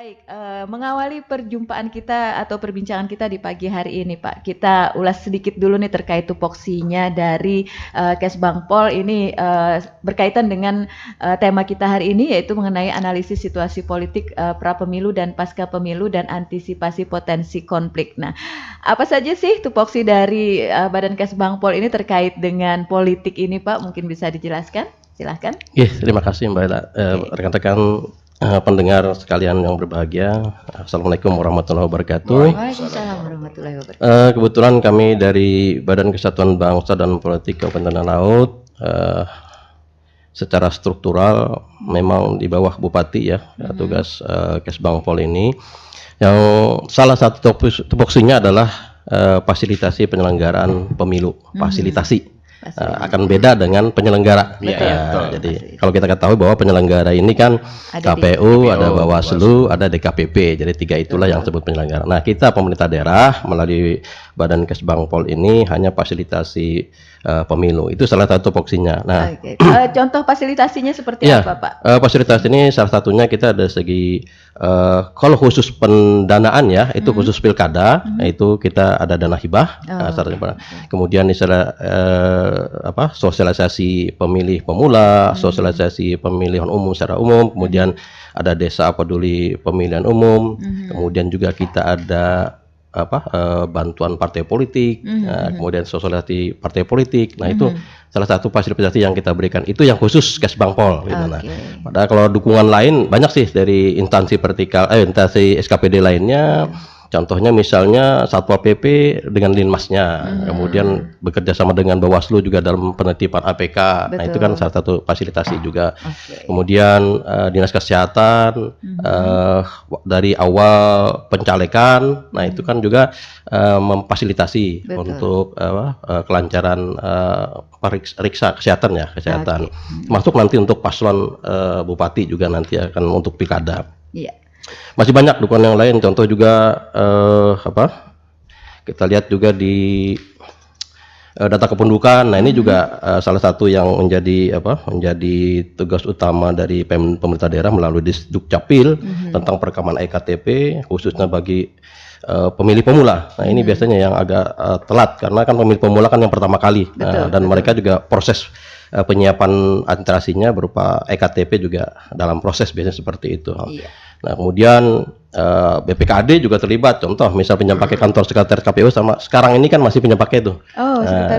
Baik, mengawali perjumpaan kita atau perbincangan kita di pagi hari ini, Pak, kita ulas sedikit dulu nih terkait tupoksinya dari Kesbangpol ini berkaitan dengan tema kita hari ini yaitu mengenai analisis situasi politik pra pemilu dan pasca pemilu dan antisipasi potensi konflik. Nah, apa saja sih tupoksi dari Badan Kesbangpol ini terkait dengan politik ini, Pak? Mungkin bisa dijelaskan? Silahkan. Terima kasih Mbak Ella. Rekan-rekan pendengar sekalian yang berbahagia, Assalamualaikum warahmatullahi wabarakatuh. Waalaikumsalam warahmatullahi wabarakatuh. Kebetulan kami dari Badan Kesatuan Bangsa dan Politik Kabupaten Tanah Laut secara struktural memang di bawah Bupati ya, tugas Kesbangpol ini. Yang salah satu tupoksinya adalah fasilitasi penyelenggaraan pemilu, fasilitasi. Akan beda dengan penyelenggara. Jadi kalau kita ketahui bahwa penyelenggara ini kan ada KPU, ada Bawaslu, ada DKPP. Jadi tiga itulah yang disebut penyelenggara. Nah, kita pemerintah daerah melalui Badan Kesbangpol ini hanya fasilitasi pemilu. Itu salah satu tupoksinya. Nah, contoh fasilitasinya seperti apa, Pak? Fasilitasi ini salah satunya kita ada segi kalau khusus pendanaan ya, itu khusus pilkada, itu kita ada dana hibah. Kemudian misalnya sosialisasi pemilih pemula, sosialisasi pemilihan umum secara umum, kemudian ada desa peduli pemilihan umum, kemudian juga kita ada bantuan partai politik, kemudian sosialisasi partai politik. Nah, itu salah satu fasilitasi yang kita berikan. Itu yang khusus Kesbangpol gitu. Nah, padahal kalau dukungan lain banyak sih dari instansi instansi SKPD lainnya. Contohnya misalnya Satpol PP dengan Linmasnya, kemudian bekerja sama dengan Bawaslu juga dalam penetipan APK. Nah, itu kan salah satu fasilitasi juga. Kemudian Dinas Kesehatan dari awal pencalekan, nah itu kan juga memfasilitasi untuk kelancaran periksa kesehatan ya, kesehatan. Masuk nanti untuk paslon bupati juga nanti akan untuk pilkada. Masih banyak dukungan yang lain, contoh juga kita lihat juga di data kependudukan. Nah, ini juga salah satu yang menjadi tugas utama dari pemerintah daerah melalui Dukcapil tentang perekaman ektp khususnya bagi pemilih pemula. Nah, ini biasanya yang agak telat karena kan pemilih pemula kan yang pertama kali. Dan mereka juga proses penyiapan administrasinya berupa ektp juga dalam proses biasanya seperti itu. Nah, kemudian BPKD juga terlibat. Contoh, misal pinjam pakai kantor sekretariat KPU sama sekarang ini kan masih pinjam pakai itu.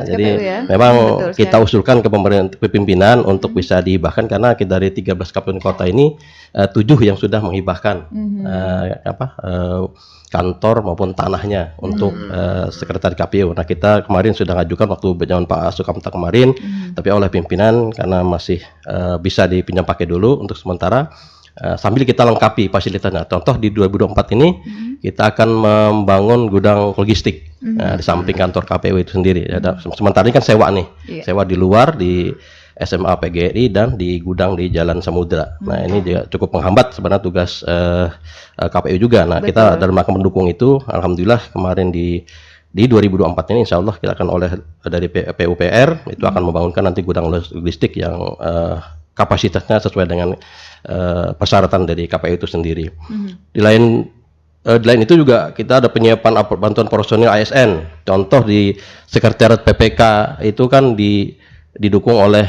Jadi KPU ya? Memang kita usulkan ke pimpinan untuk bisa dihibahkan karena kita dari 13 kabupaten kota ini 7 yang sudah menghibahkan kantor maupun tanahnya untuk sekretariat KPU. Nah, kita kemarin sudah ngajukan waktu zaman Pak Sukamta kemarin, tapi oleh pimpinan karena masih bisa dipinjam pakai dulu untuk sementara. Sambil kita lengkapi fasilitasnya. Contoh di 2024 ini kita akan membangun gudang logistik di samping kantor KPU itu sendiri. Sementara ini kan sewa nih, sewa di luar di SMA PGRI dan di gudang di Jalan Samudra. Nah, ini juga cukup menghambat sebenarnya tugas KPU juga. Nah, kita dalam rangka mendukung itu, alhamdulillah kemarin di 2024 ini insya Allah kita akan oleh dari PUPR itu akan membangunkan nanti gudang logistik yang kapasitasnya sesuai dengan persyaratan dari KPU itu sendiri. Di lain itu juga kita ada penyiapan bantuan personil ASN. Contoh di sekretariat PPK itu kan didukung oleh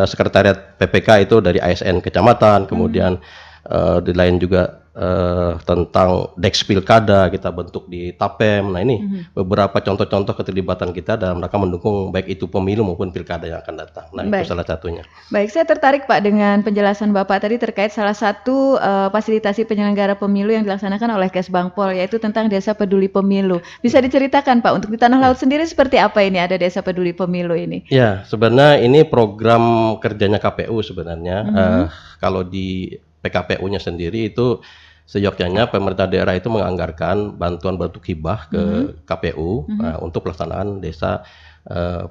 sekretariat PPK itu dari ASN kecamatan, kemudian di lain juga tentang Deks Pilkada kita bentuk di Tapem. Nah, ini beberapa contoh-contoh keterlibatan kita dalam rangka mendukung baik itu pemilu maupun pilkada yang akan datang. Nah, itu salah satunya. Baik, saya tertarik Pak dengan penjelasan Bapak tadi terkait salah satu fasilitasi penyelenggara pemilu yang dilaksanakan oleh Kesbangpol, yaitu tentang Desa Peduli Pemilu. Bisa diceritakan Pak untuk di Tanah Laut sendiri seperti apa ini ada Desa Peduli Pemilu ini? Ya, sebenarnya ini program kerjanya KPU sebenarnya. Kalau di PKPU-nya sendiri itu seyogyanya pemerintah daerah itu menganggarkan bantuan bentuk hibah ke KPU untuk pelaksanaan desa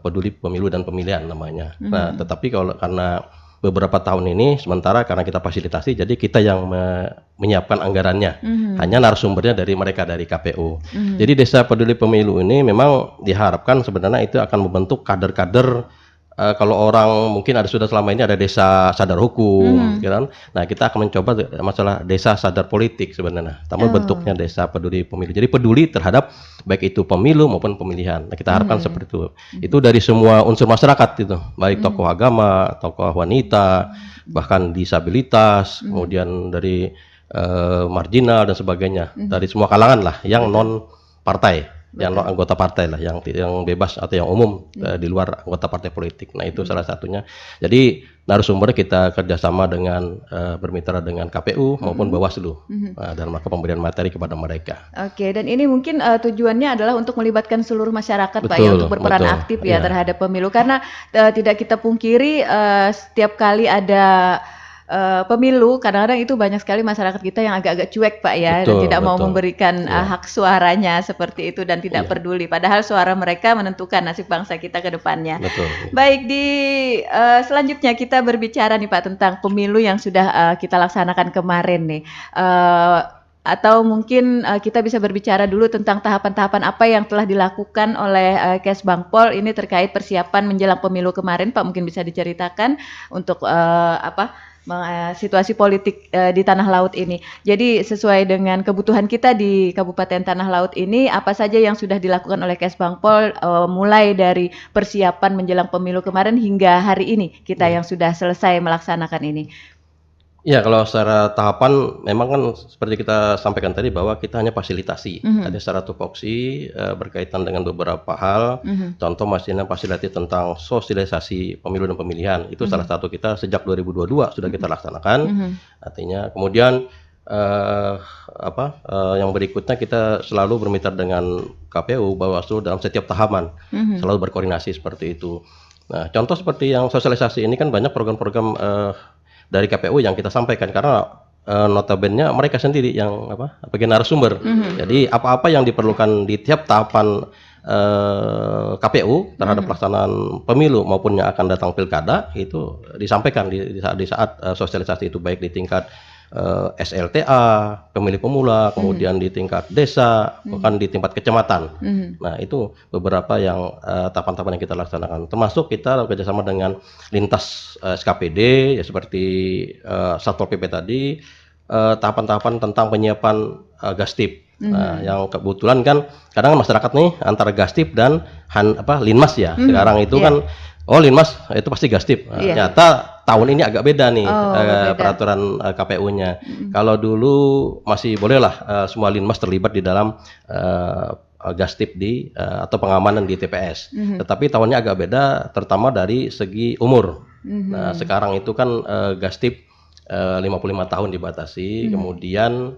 peduli pemilu dan pemilihan namanya. Nah, tetapi karena beberapa tahun ini sementara karena kita fasilitasi, jadi kita yang menyiapkan anggarannya. Hanya narasumbernya dari mereka dari KPU. Jadi desa peduli pemilu ini memang diharapkan sebenarnya itu akan membentuk kader-kader kalau orang mungkin sudah selama ini ada desa sadar hukum, gitu kan. Nah, kita akan mencoba masalah desa sadar politik sebenarnya. Namun bentuknya desa peduli pemilu. Jadi peduli terhadap baik itu pemilu maupun pemilihan. Nah, kita harapkan seperti itu. Itu dari semua unsur masyarakat itu, baik tokoh agama, tokoh wanita, bahkan disabilitas, kemudian dari marginal dan sebagainya. Dari semua kalangan lah yang non partai. Yang non anggota partai lah, yang bebas atau yang umum di luar anggota partai politik. Nah, itu salah satunya. Jadi narasumber kita kerjasama dengan bermitra dengan KPU maupun Bawaslu dalam rangka pemberian materi kepada mereka. Oke, dan ini mungkin tujuannya adalah untuk melibatkan seluruh masyarakat, Pak, ya, untuk berperan aktif ya terhadap pemilu. Karena tidak kita pungkiri setiap kali ada pemilu, kadang-kadang itu banyak sekali masyarakat kita yang agak-agak cuek, Pak, ya, dan tidak mau memberikan hak suaranya seperti itu dan tidak peduli. Padahal suara mereka menentukan nasib bangsa kita ke depannya. Baik, di selanjutnya kita berbicara nih, Pak, tentang pemilu yang sudah kita laksanakan kemarin nih. Atau mungkin kita bisa berbicara dulu tentang tahapan-tahapan apa yang telah dilakukan oleh Kesbangpol ini terkait persiapan menjelang pemilu kemarin, Pak. Mungkin bisa diceritakan untuk situasi politik di Tanah Laut ini. Jadi sesuai dengan kebutuhan kita di Kabupaten Tanah Laut ini, apa saja yang sudah dilakukan oleh Kesbangpol mulai dari persiapan menjelang pemilu kemarin hingga hari ini kita yang sudah selesai melaksanakan ini. Ya, kalau secara tahapan memang kan seperti kita sampaikan tadi bahwa kita hanya fasilitasi. Ada secara tupoksi berkaitan dengan beberapa hal. Contoh masihnya fasilitasi tentang sosialisasi pemilu dan pemilihan. Itu salah satu kita sejak 2022 sudah kita laksanakan. Artinya kemudian yang berikutnya kita selalu bermitra dengan KPU, Bawaslu dalam setiap tahapan. Selalu berkoordinasi seperti itu. Nah, contoh seperti yang sosialisasi ini kan banyak program-program dari KPU yang kita sampaikan karena notabene mereka sendiri yang bagian narasumber. Jadi apa-apa yang diperlukan di tiap tahapan KPU terhadap pelaksanaan pemilu maupun yang akan datang pilkada itu disampaikan di saat sosialisasi itu, baik di tingkat SLTA, pemilih pemula, kemudian di tingkat desa, bahkan di tingkat kecamatan. Nah, itu beberapa yang tahapan-tahapan yang kita laksanakan. Termasuk kita bekerjasama dengan lintas SKPD, ya seperti Satpol PP tadi, tahapan-tahapan tentang penyiapan gastip. Nah, yang kebetulan kan kadang masyarakat nih antara gastip dan linmas ya. Sekarang itu kan linmas itu pasti gastip. Ternyata tahun ini agak beda nih peraturan KPU-nya. Kalau dulu masih bolehlah semua linmas terlibat di dalam gastip atau pengamanan di TPS. Tetapi tahunnya agak beda, terutama dari segi umur. Nah, sekarang itu kan gastip 55 tahun dibatasi, kemudian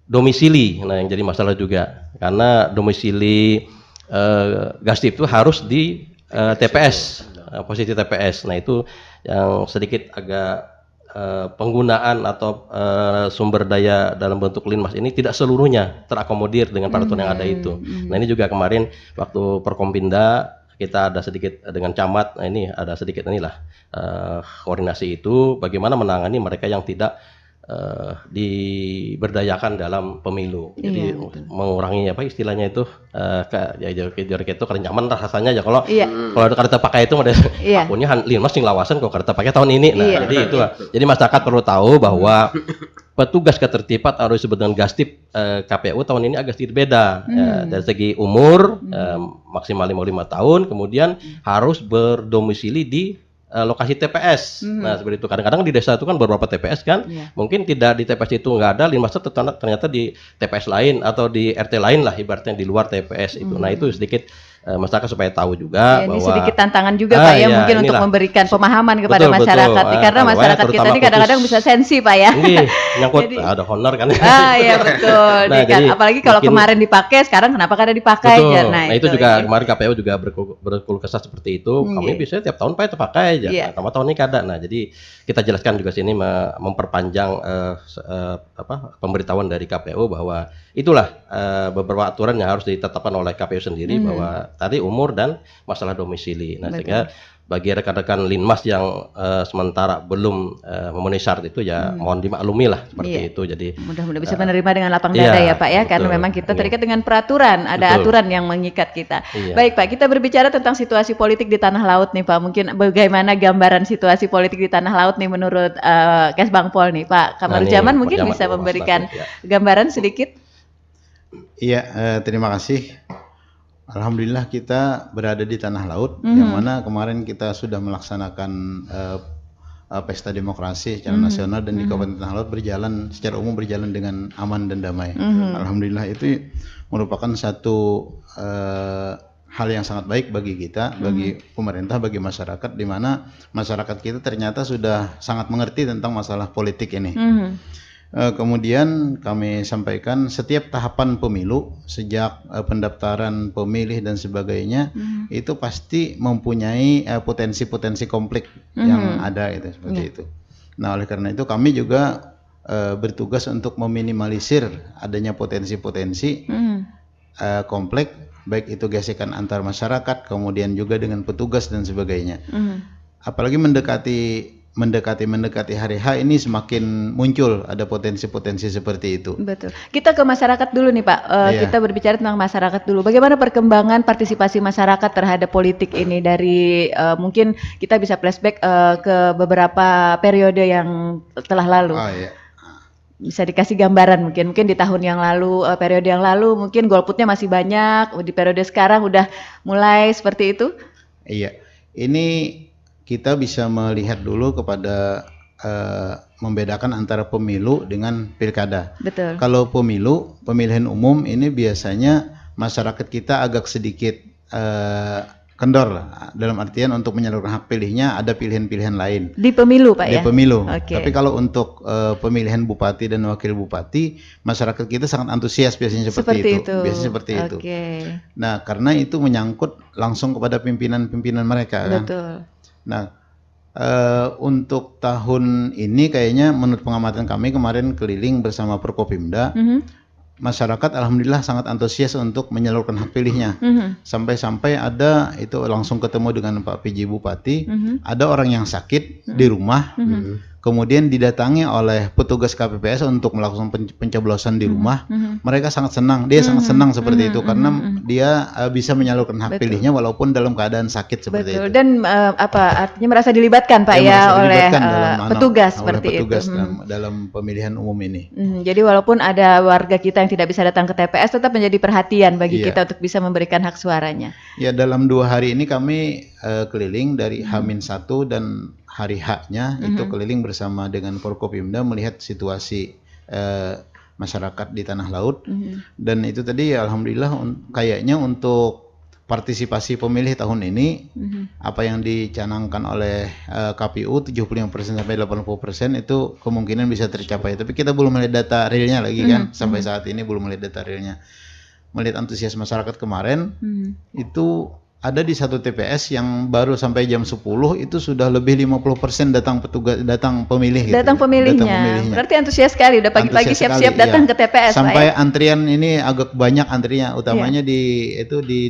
domisili. Nah, yang jadi masalah juga karena domisili gastip itu harus di TPS, posisi TPS. Nah, itu yang sedikit agak penggunaan atau sumber daya dalam bentuk linmas ini tidak seluruhnya terakomodir dengan peraturan yang ada itu. Nah, ini juga kemarin waktu Perkompinda kita ada sedikit dengan camat. Nah, ini ada sedikit koordinasi itu bagaimana menangani mereka yang tidak diberdayakan dalam pemilu. Jadi mengurangi istilahnya itu itu kerenyaman rasanya ya kalau ada kartu pakai itu akunnya linmas sing lawasan kok kartu pakai tahun ini. Nah, jadi itu. Jadi masyarakat perlu tahu bahwa petugas ketertiban harus disebut dengan gastip KPU tahun ini agak sedikit beda. Dari segi umur maksimal 55 tahun, kemudian harus berdomisili di lokasi TPS. Nah, seperti itu. Kadang-kadang di desa itu kan beberapa TPS kan, mungkin tidak di TPS itu nggak ada linmas, ternyata di TPS lain atau di RT lain lah ibaratnya di luar TPS itu. Nah, itu sedikit masyarakat supaya tahu juga bahwa ini sedikit tantangan juga Pak ya, mungkin inilah, untuk memberikan pemahaman kepada masyarakat karena masyarakat kita ini kadang-kadang bisa sensi Pak ya. Nyangkut ada honor kan. Iya betul. Nah, jadi, apalagi kalau kemarin dipakai, sekarang kenapa kada dipakai aja. Nah, itu juga kemarin KPU juga berkeluh kesah seperti itu. Kami biasanya tiap tahun Pak terpakai aja. Nah, tahun ini kada. Nah, jadi kita jelaskan juga sini memperpanjang pemberitahuan dari KPU bahwa itulah beberapa aturan yang harus ditetapkan oleh KPU sendiri bahwa tadi umur dan masalah domisili. Nah, sehingga bagi rekan-rekan Linmas yang sementara belum memenuhi syarat itu ya mohon dimaklumi lah seperti Iya. itu. Jadi Mudah-mudahan bisa menerima dengan lapang iya, dada ya Pak ya, karena betul. memang kita Iya. terikat dengan peraturan, ada Betul. aturan yang mengikat kita. Iya. Baik Pak, kita berbicara tentang situasi politik di tanah laut nih Pak. Mungkin bagaimana gambaran situasi politik di tanah laut nih menurut Kes Bangpol nih Pak. Kamaruzaman Pak mungkin Jamat, bisa Mas memberikan David, ya. gambaran sedikit. Iya, terima kasih. Alhamdulillah kita berada di tanah laut, yang mana kemarin kita sudah melaksanakan pesta demokrasi secara nasional dan di Kabupaten Tanah Laut berjalan secara umum berjalan dengan aman dan damai. Alhamdulillah itu merupakan satu hal yang sangat baik bagi kita, bagi pemerintah, bagi masyarakat, di mana masyarakat kita ternyata sudah sangat mengerti tentang masalah politik ini. Kemudian kami sampaikan setiap tahapan pemilu sejak pendaftaran pemilih dan sebagainya itu pasti mempunyai potensi-potensi konflik yang ada itu seperti itu. Nah, oleh karena itu kami juga bertugas untuk meminimalisir adanya potensi-potensi konflik, baik itu gesekan antar masyarakat, kemudian juga dengan petugas dan sebagainya. Apalagi mendekati hari H ini semakin muncul ada potensi-potensi seperti itu. Betul. Kita ke masyarakat dulu nih Pak. Iya. Kita berbicara tentang masyarakat dulu. Bagaimana perkembangan partisipasi masyarakat terhadap politik ini dari mungkin kita bisa flashback ke beberapa periode yang telah lalu. Oh iya. Bisa dikasih gambaran mungkin di tahun yang lalu, periode yang lalu mungkin golputnya masih banyak, di periode sekarang udah mulai seperti itu. Iya. Ini kita bisa melihat dulu kepada membedakan antara pemilu dengan pilkada. Betul. Kalau pemilihan umum ini biasanya masyarakat kita agak sedikit kendor lah, dalam artian untuk menyalurkan hak pilihnya ada pilihan-pilihan lain. Di pemilu Pak Di ya? pemilu. Oke. Tapi kalau untuk pemilihan bupati dan wakil bupati, masyarakat kita sangat antusias biasanya seperti itu. Biasanya seperti itu. Oke. Nah, karena itu menyangkut langsung kepada pimpinan-pimpinan mereka kan. Betul. Nah, untuk tahun ini kayaknya menurut pengamatan kami kemarin keliling bersama Prokopimda, masyarakat alhamdulillah sangat antusias untuk menyalurkan hak pilihnya. Sampai-sampai ada itu langsung ketemu dengan Pak PJ Bupati, ada orang yang sakit di rumah, kemudian didatangi oleh petugas KPPS untuk melakukan pencoblosan di rumah. Mereka sangat senang, dia sangat senang seperti itu karena dia bisa menyalurkan hak pilihnya walaupun dalam keadaan sakit seperti Betul. itu. Dan artinya merasa dilibatkan Pak Dia ya merasa oleh dilibatkan dalam petugas oleh seperti petugas itu. dalam pemilihan umum ini. Jadi walaupun ada warga kita yang tidak bisa datang ke TPS, tetap menjadi perhatian bagi Iya. kita untuk bisa memberikan hak suaranya. Ya, dalam 2 hari ini kami keliling dari H-1 dan hari H-nya itu keliling bersama dengan Forkopimda melihat situasi masyarakat di tanah laut. Dan itu tadi ya, alhamdulillah kayaknya untuk partisipasi pemilih tahun ini apa yang dicanangkan oleh KPU 75% sampai 80% itu kemungkinan bisa tercapai. Tapi kita belum melihat data realnya lagi kan, sampai saat ini belum melihat data realnya. Melihat antusias masyarakat kemarin itu ada di satu TPS yang baru sampai jam 10 itu sudah lebih 50% datang pemilih gitu. Datang pemilihnya. Berarti antusias sekali, udah pagi-pagi Antusias siap-siap sekali, datang iya. ke TPS Sampai Pak ya. antrian ini agak banyak antrinya, utamanya di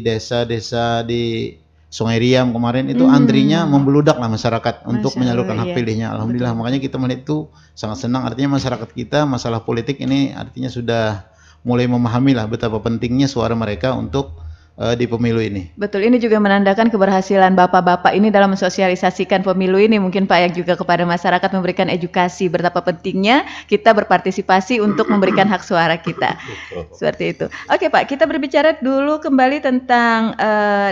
desa-desa di Sungai Riam kemarin itu antrinya membeludak lah masyarakat untuk Masya menyalurkan Allah, hak iya. pilihnya. Alhamdulillah, makanya kita melihat itu sangat senang, artinya masyarakat kita masalah politik ini artinya sudah mulai memahami lah betapa pentingnya suara mereka untuk di pemilu ini. Betul, ini juga menandakan keberhasilan bapak-bapak ini dalam mensosialisasikan pemilu ini mungkin Pak, yang juga kepada masyarakat memberikan edukasi betapa pentingnya kita berpartisipasi untuk memberikan hak suara kita. Seperti itu. Oke Pak, kita berbicara dulu kembali tentang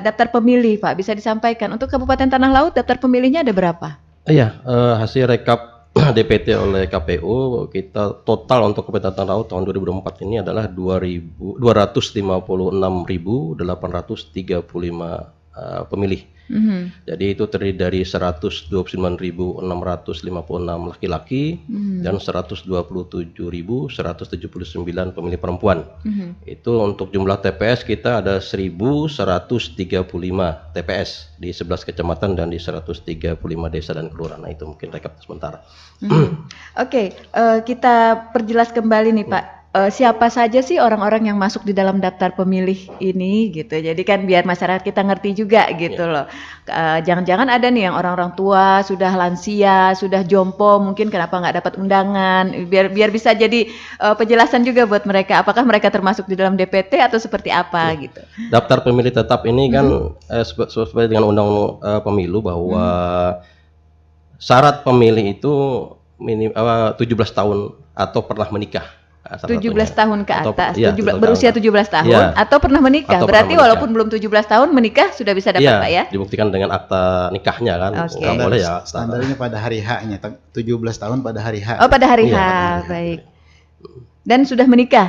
daftar pemilih Pak. Bisa disampaikan untuk Kabupaten Tanah Laut daftar pemilihnya ada berapa? Iya, hasil rekap DPT oleh KPU kita total untuk Kabupaten Tanah Laut tahun 2024 ini adalah 256.835 pemilih. Jadi itu terdiri dari 129.656 laki-laki dan 127.179 pemilih perempuan. Itu untuk jumlah TPS kita ada 1.135 TPS di 11 kecamatan dan di 135 desa dan kelurahan. Nah, itu mungkin rekap sementara. Oke, kita perjelas kembali nih Pak. siapa saja sih orang-orang yang masuk di dalam daftar pemilih ini gitu. Jadi kan biar masyarakat kita ngerti juga gitu loh. Jangan-jangan ada nih yang orang-orang tua, sudah lansia, sudah jompo, mungkin kenapa nggak dapat undangan. Biar bisa jadi penjelasan juga buat mereka. Apakah mereka termasuk di dalam DPT atau seperti apa gitu. Daftar pemilih tetap ini kan sesuai dengan undang pemilu bahwa syarat pemilih itu 17 tahun atau pernah menikah. Nah, 17 satunya. tahun ke Atau- atas, iya, 17 17 berusia tahun. 17 tahun Iya. atau pernah menikah. Atau Berarti pernah menikah. walaupun belum 17 tahun menikah sudah bisa dapat Iya, Pak ya. dibuktikan dengan akta nikahnya kan. Oke. Nggak boleh ya. Standarnya pada hari H-nya, 17 tahun pada hari H. Oh, pada hari Iya, H, pada hari H. baik. Dan sudah menikah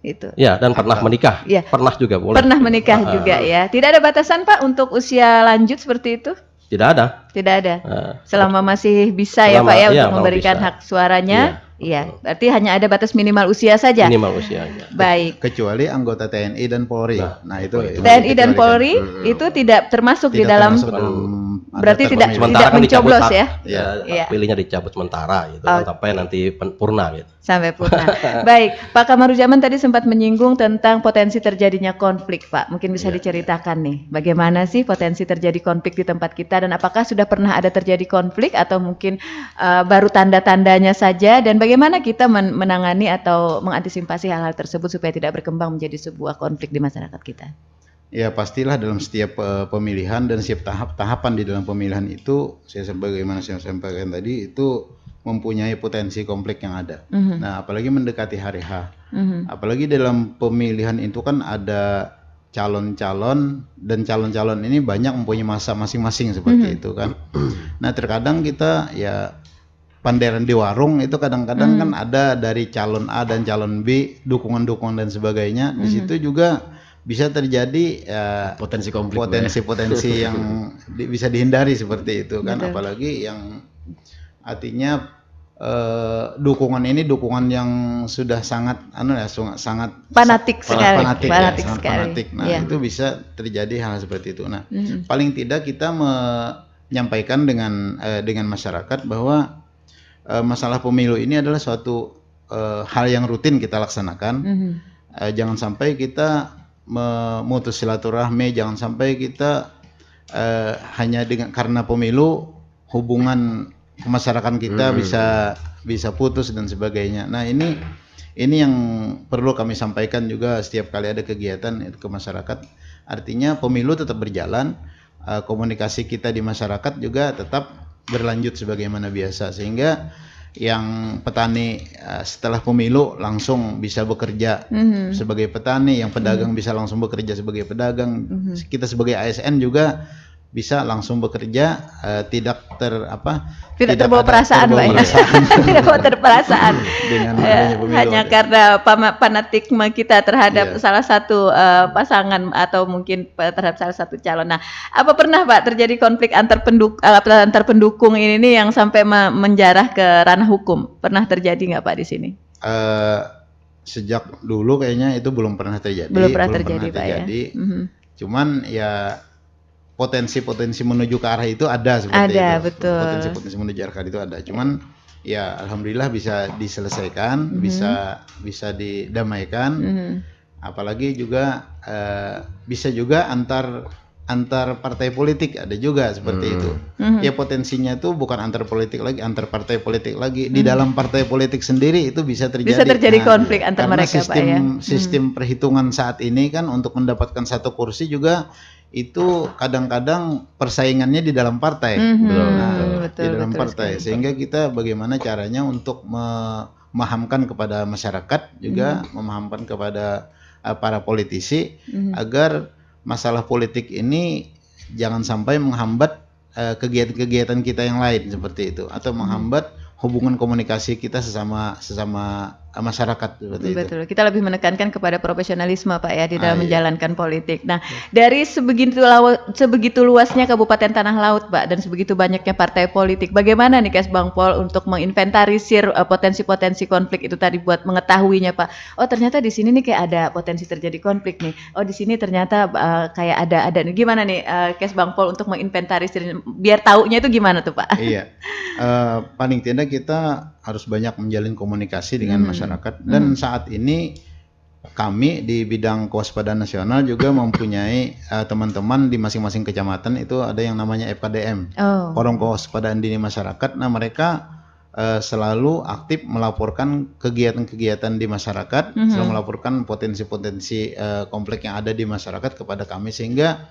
itu. Ya, dan pernah menikah. Iya. Pernah juga boleh. Pernah menikah juga ya. Tidak ada batasan Pak untuk usia lanjut seperti itu? Tidak ada. Tidak ada. Nah, Selama masih bisa ya Selama- Pak ya iya, untuk kalau memberikan bisa. hak suaranya. Iya, berarti hanya ada batas minimal usia saja. minimal usianya. Baik. Kecuali anggota TNI dan Polri. Nah, itu TNI dan dikecualikan. Polri itu tidak termasuk di Tidak dalam termasuk dalam berarti daftar tidak pemilih. Sementara kan dicabut mencoblos hak, ya. Ya, Iya. hak pilihnya dicabut sementara gitu kan, sampai nanti purna gitu. Sampai purna. Baik, Pak Kamaruzaman tadi sempat menyinggung tentang potensi terjadinya konflik, Pak. Mungkin bisa diceritakan nih, bagaimana sih potensi terjadi konflik di tempat kita dan apakah sudah pernah ada terjadi konflik atau mungkin baru tanda-tandanya saja dan bagaimana kita menangani atau mengantisipasi hal-hal tersebut supaya tidak berkembang menjadi sebuah konflik di masyarakat kita. Ya pastilah dalam setiap pemilihan dan setiap tahapan di dalam pemilihan itu, sebagaimana saya sampaikan tadi, itu mempunyai potensi konflik yang ada. Nah, apalagi mendekati hari H. Apalagi dalam pemilihan itu kan ada calon-calon dan calon-calon ini banyak mempunyai masa masing-masing seperti itu kan. Nah, terkadang kita ya panderan di warung itu kadang-kadang kan ada dari calon A dan calon B, dukungan-dukungan dan sebagainya. Di situ juga bisa terjadi Potensi konflik. potensi yang bisa dihindari seperti itu kan. Betul. Apalagi yang artinya dukungan ini dukungan yang sudah sangat sangat Fanatik sekali. fanatik, Fanatik sangat sekali. fanatik. Nah, Iya. itu bisa terjadi hal seperti itu. Nah, paling tidak kita menyampaikan dengan masyarakat bahwa masalah pemilu ini adalah suatu hal yang rutin kita laksanakan. Jangan sampai kita memutus silaturahmi, jangan sampai kita hanya karena pemilu hubungan kemasyarakatan kita bisa putus dan sebagainya. Nah, ini yang perlu kami sampaikan juga setiap kali ada kegiatan ke masyarakat. Artinya pemilu tetap berjalan, komunikasi kita di masyarakat juga tetap berlanjut sebagaimana biasa, sehingga yang petani setelah pemilu langsung bisa bekerja sebagai petani, yang pedagang bisa langsung bekerja sebagai pedagang, kita sebagai ASN juga bisa langsung bekerja, tidak terbawa perasaan, Pak ya. Tidak bawa terperasaan. dengan adanya pemilu. Hanya karena fanatikme kita terhadap salah satu pasangan atau mungkin terhadap salah satu calon. Nah, apa pernah Pak terjadi konflik antar pendukung ini nih yang sampai menjarah ke ranah hukum? Pernah terjadi nggak Pak di sini? Sejak dulu kayaknya itu belum pernah terjadi. Belum pernah terjadi, Pak ya. Cuman ya potensi menuju ke arah itu ada seperti Ada, itu. betul. Potensi menuju ke arah itu ada. Cuman ya alhamdulillah bisa diselesaikan, bisa didamaikan. Apalagi juga bisa juga antar partai politik ada juga seperti itu. Ya potensinya itu bukan antar politik lagi, antar partai politik lagi. Di dalam partai politik sendiri itu bisa terjadi. Bisa terjadi konflik antar karena mereka, Pak ya. Sistem perhitungan saat ini kan untuk mendapatkan satu kursi juga itu kadang-kadang persaingannya di dalam partai. Di dalam partai. Sehingga kita bagaimana caranya untuk memahamkan kepada masyarakat juga, memahamkan kepada para politisi agar masalah politik ini jangan sampai menghambat kegiatan-kegiatan kita yang lain seperti itu, atau menghambat hubungan komunikasi kita sesama masyarakat seperti itu. Betul. Kita lebih menekankan kepada profesionalisme Pak ya di dalam menjalankan politik. Nah, dari sebegitu luasnya Kabupaten Tanah Laut Pak dan sebegitu banyaknya partai politik, bagaimana nih Kesbangpol untuk menginventarisir potensi-potensi konflik itu tadi buat mengetahuinya Pak? Oh, ternyata di sini nih kayak ada potensi terjadi konflik nih. Oh, di sini ternyata kayak ada gimana nih Kesbangpol untuk menginventarisir biar taunya itu gimana tuh Pak? Iya. Paling tidak kita harus banyak menjalin komunikasi dengan masyarakat masyarakat. Dan saat ini kami di bidang kewaspadaan nasional juga mempunyai teman-teman di masing-masing kecamatan itu ada yang namanya FKDM, Forum Kewaspadaan Dini Masyarakat. Nah, mereka selalu aktif melaporkan kegiatan-kegiatan di masyarakat, selalu melaporkan potensi-potensi konflik yang ada di masyarakat kepada kami, sehingga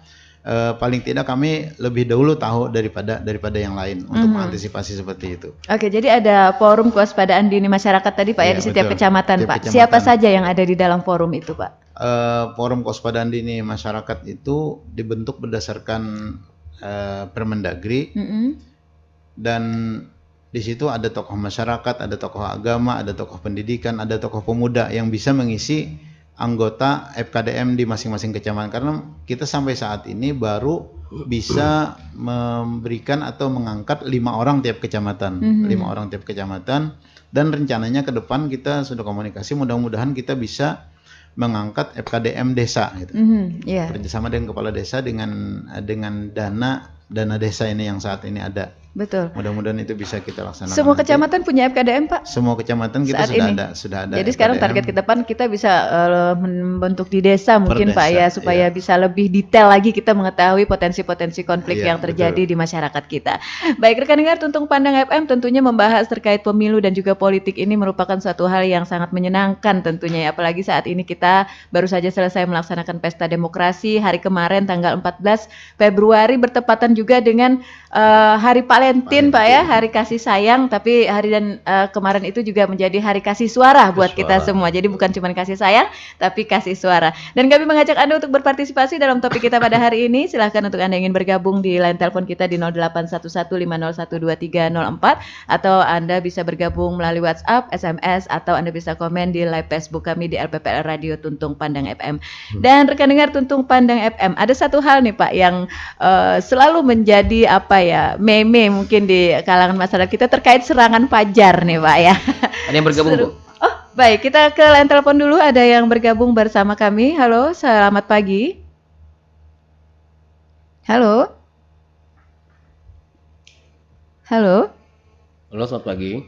paling tidak kami lebih dahulu tahu daripada yang lain untuk mengantisipasi seperti itu. Oke, jadi ada forum kewaspadaan dini masyarakat tadi Pak ya, Iya, di setiap betul. kecamatan Setiap Pak. kecamatan. Siapa saja yang ada di dalam forum itu Pak? Forum kewaspadaan dini masyarakat itu dibentuk berdasarkan Permendagri, dan di situ ada tokoh masyarakat, ada tokoh agama, ada tokoh pendidikan, ada tokoh pemuda yang bisa mengisi anggota FKDM di masing-masing kecamatan, karena kita sampai saat ini baru bisa memberikan atau mengangkat 5 orang tiap kecamatan, 5 orang tiap kecamatan, dan rencananya ke depan kita sudah komunikasi, mudah-mudahan kita bisa mengangkat FKDM desa gitu. Kerjasama dengan kepala desa dengan dana desa ini yang saat ini ada. Betul. Mudah-mudahan itu bisa kita laksanakan. Semua nanti. kecamatan punya FKDM Pak? Semua kecamatan kita Saat sudah ada. Jadi sekarang FKDM. target ke depan kita bisa membentuk di desa mungkin Per Pak ya, desa, supaya bisa lebih detail lagi kita mengetahui potensi-potensi konflik Iya, yang terjadi betul. di masyarakat kita. Baik rekan dengar, Tuntung Pandang FM tentunya membahas terkait pemilu dan juga politik ini merupakan suatu hal yang sangat menyenangkan tentunya ya, apalagi saat ini kita baru saja selesai melaksanakan pesta demokrasi hari kemarin tanggal 14 Februari bertepatan juga dengan Hari Valentine Pak ya, hari kasih sayang, tapi hari dan kemarin itu juga menjadi hari kasih suara buat kita semua. Jadi bukan cuma kasih sayang, tapi kasih suara. Dan kami mengajak Anda untuk berpartisipasi dalam topik kita pada hari ini. Silahkan untuk Anda yang ingin bergabung di line telepon kita di 0811501234, atau Anda bisa bergabung melalui WhatsApp, SMS, atau Anda bisa komen di live Facebook kami di LPPL Radio Tuntung Pandang FM. Dan rekan dengar Tuntung Pandang FM, ada satu hal nih Pak yang selalu menjadi meme mungkin di kalangan masyarakat kita terkait serangan fajar nih Pak ya. Ada yang bergabung Bu? Oh baik, kita ke line telepon dulu, ada yang bergabung bersama kami. Halo, selamat pagi. Halo. Halo. Halo, selamat pagi.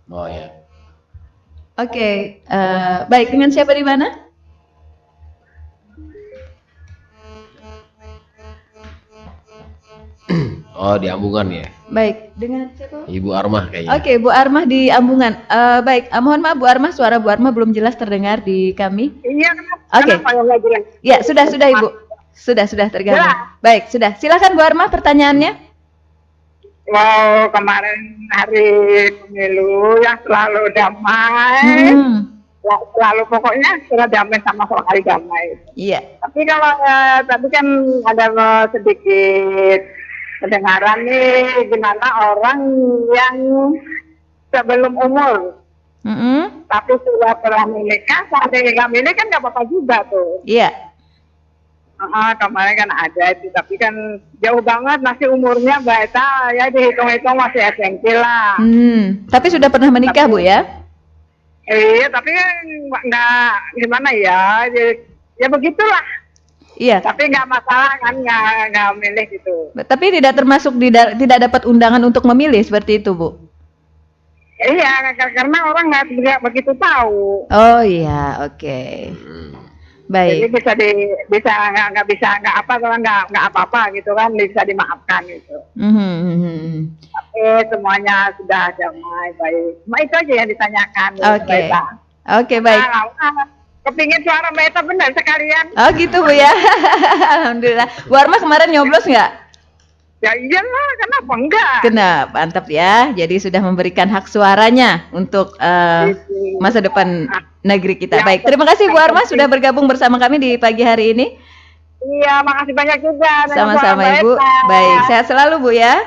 Oh ya. Oke, baik, dengan siapa di mana? Oh, di Ambungan ya. Baik, dengan siapa? Ibu Armah kayaknya. Oke, Bu Armah di Ambungan. Baik, mohon maaf Bu Armah, suara Bu Armah belum jelas terdengar di kami. Iya, Oke. kenapa nggak jelas? Ya, sudah Ibu. Sudah tergabung. Jelas. Baik, sudah. Silakan Bu Armah pertanyaannya. Wow, kemarin hari pemilu yang selalu damai, selalu pokoknya sudah damai sama sekali damai. Iya. Tapi kalau tadi kan ada sedikit kedengaran nih gimana orang yang sebelum umur tapi sudah pernah menikah, seandainya nggak menikah kan nggak apa-apa juga tuh. Iya. Kemarin kan ada itu, tapi kan jauh banget masih umurnya baca ya dihitung-hitung masih SMP lah. Tapi sudah pernah menikah Bu ya? Iya, tapi kan nggak gimana ya, ya begitulah. Iya. Tapi nggak masalah kan, nggak milih gitu. Tapi tidak termasuk tidak dapat undangan untuk memilih seperti itu Bu? Iya, karena orang nggak begitu tahu. Oh iya, oke. Jadi Baik. bisa nggak apa kalau nggak apa-apa gitu kan, bisa dimaafkan gitu. Tapi semuanya sudah damai baik. Cuma itu aja yang ditanyakan. Oke. Oke, baik. Kepingin suara Mbak Eta benar sekalian. Oh gitu Bu ya. Alhamdulillah. Bu Armah kemarin nyoblos nggak? Ya iyalah, kenapa enggak? Kenapa? Mantap ya. Jadi sudah memberikan hak suaranya untuk masa depan negeri kita. Baik, terima kasih Bu Armah sudah bergabung bersama kami di pagi hari ini. Iya, makasih banyak juga. Sama-sama Ibu. Baik, sehat selalu Bu ya.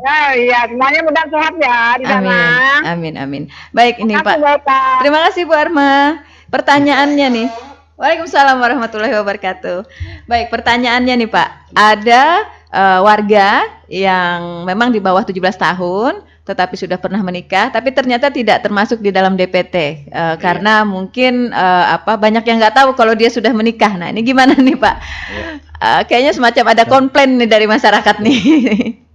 Ya, iya, semuanya mudah sehat ya di sana. Amin. Baik, ini Pak. Mbak Eta. Terima kasih Bu Armah. Pertanyaannya nih. Waalaikumsalam warahmatullahi wabarakatuh. Baik, pertanyaannya nih Pak. Ada warga yang memang di bawah 17 tahun tetapi sudah pernah menikah tapi ternyata tidak termasuk di dalam DPT karena mungkin banyak yang nggak tahu kalau dia sudah menikah. Nah, ini gimana nih Pak? Kayaknya semacam ada komplain nih dari masyarakat nih.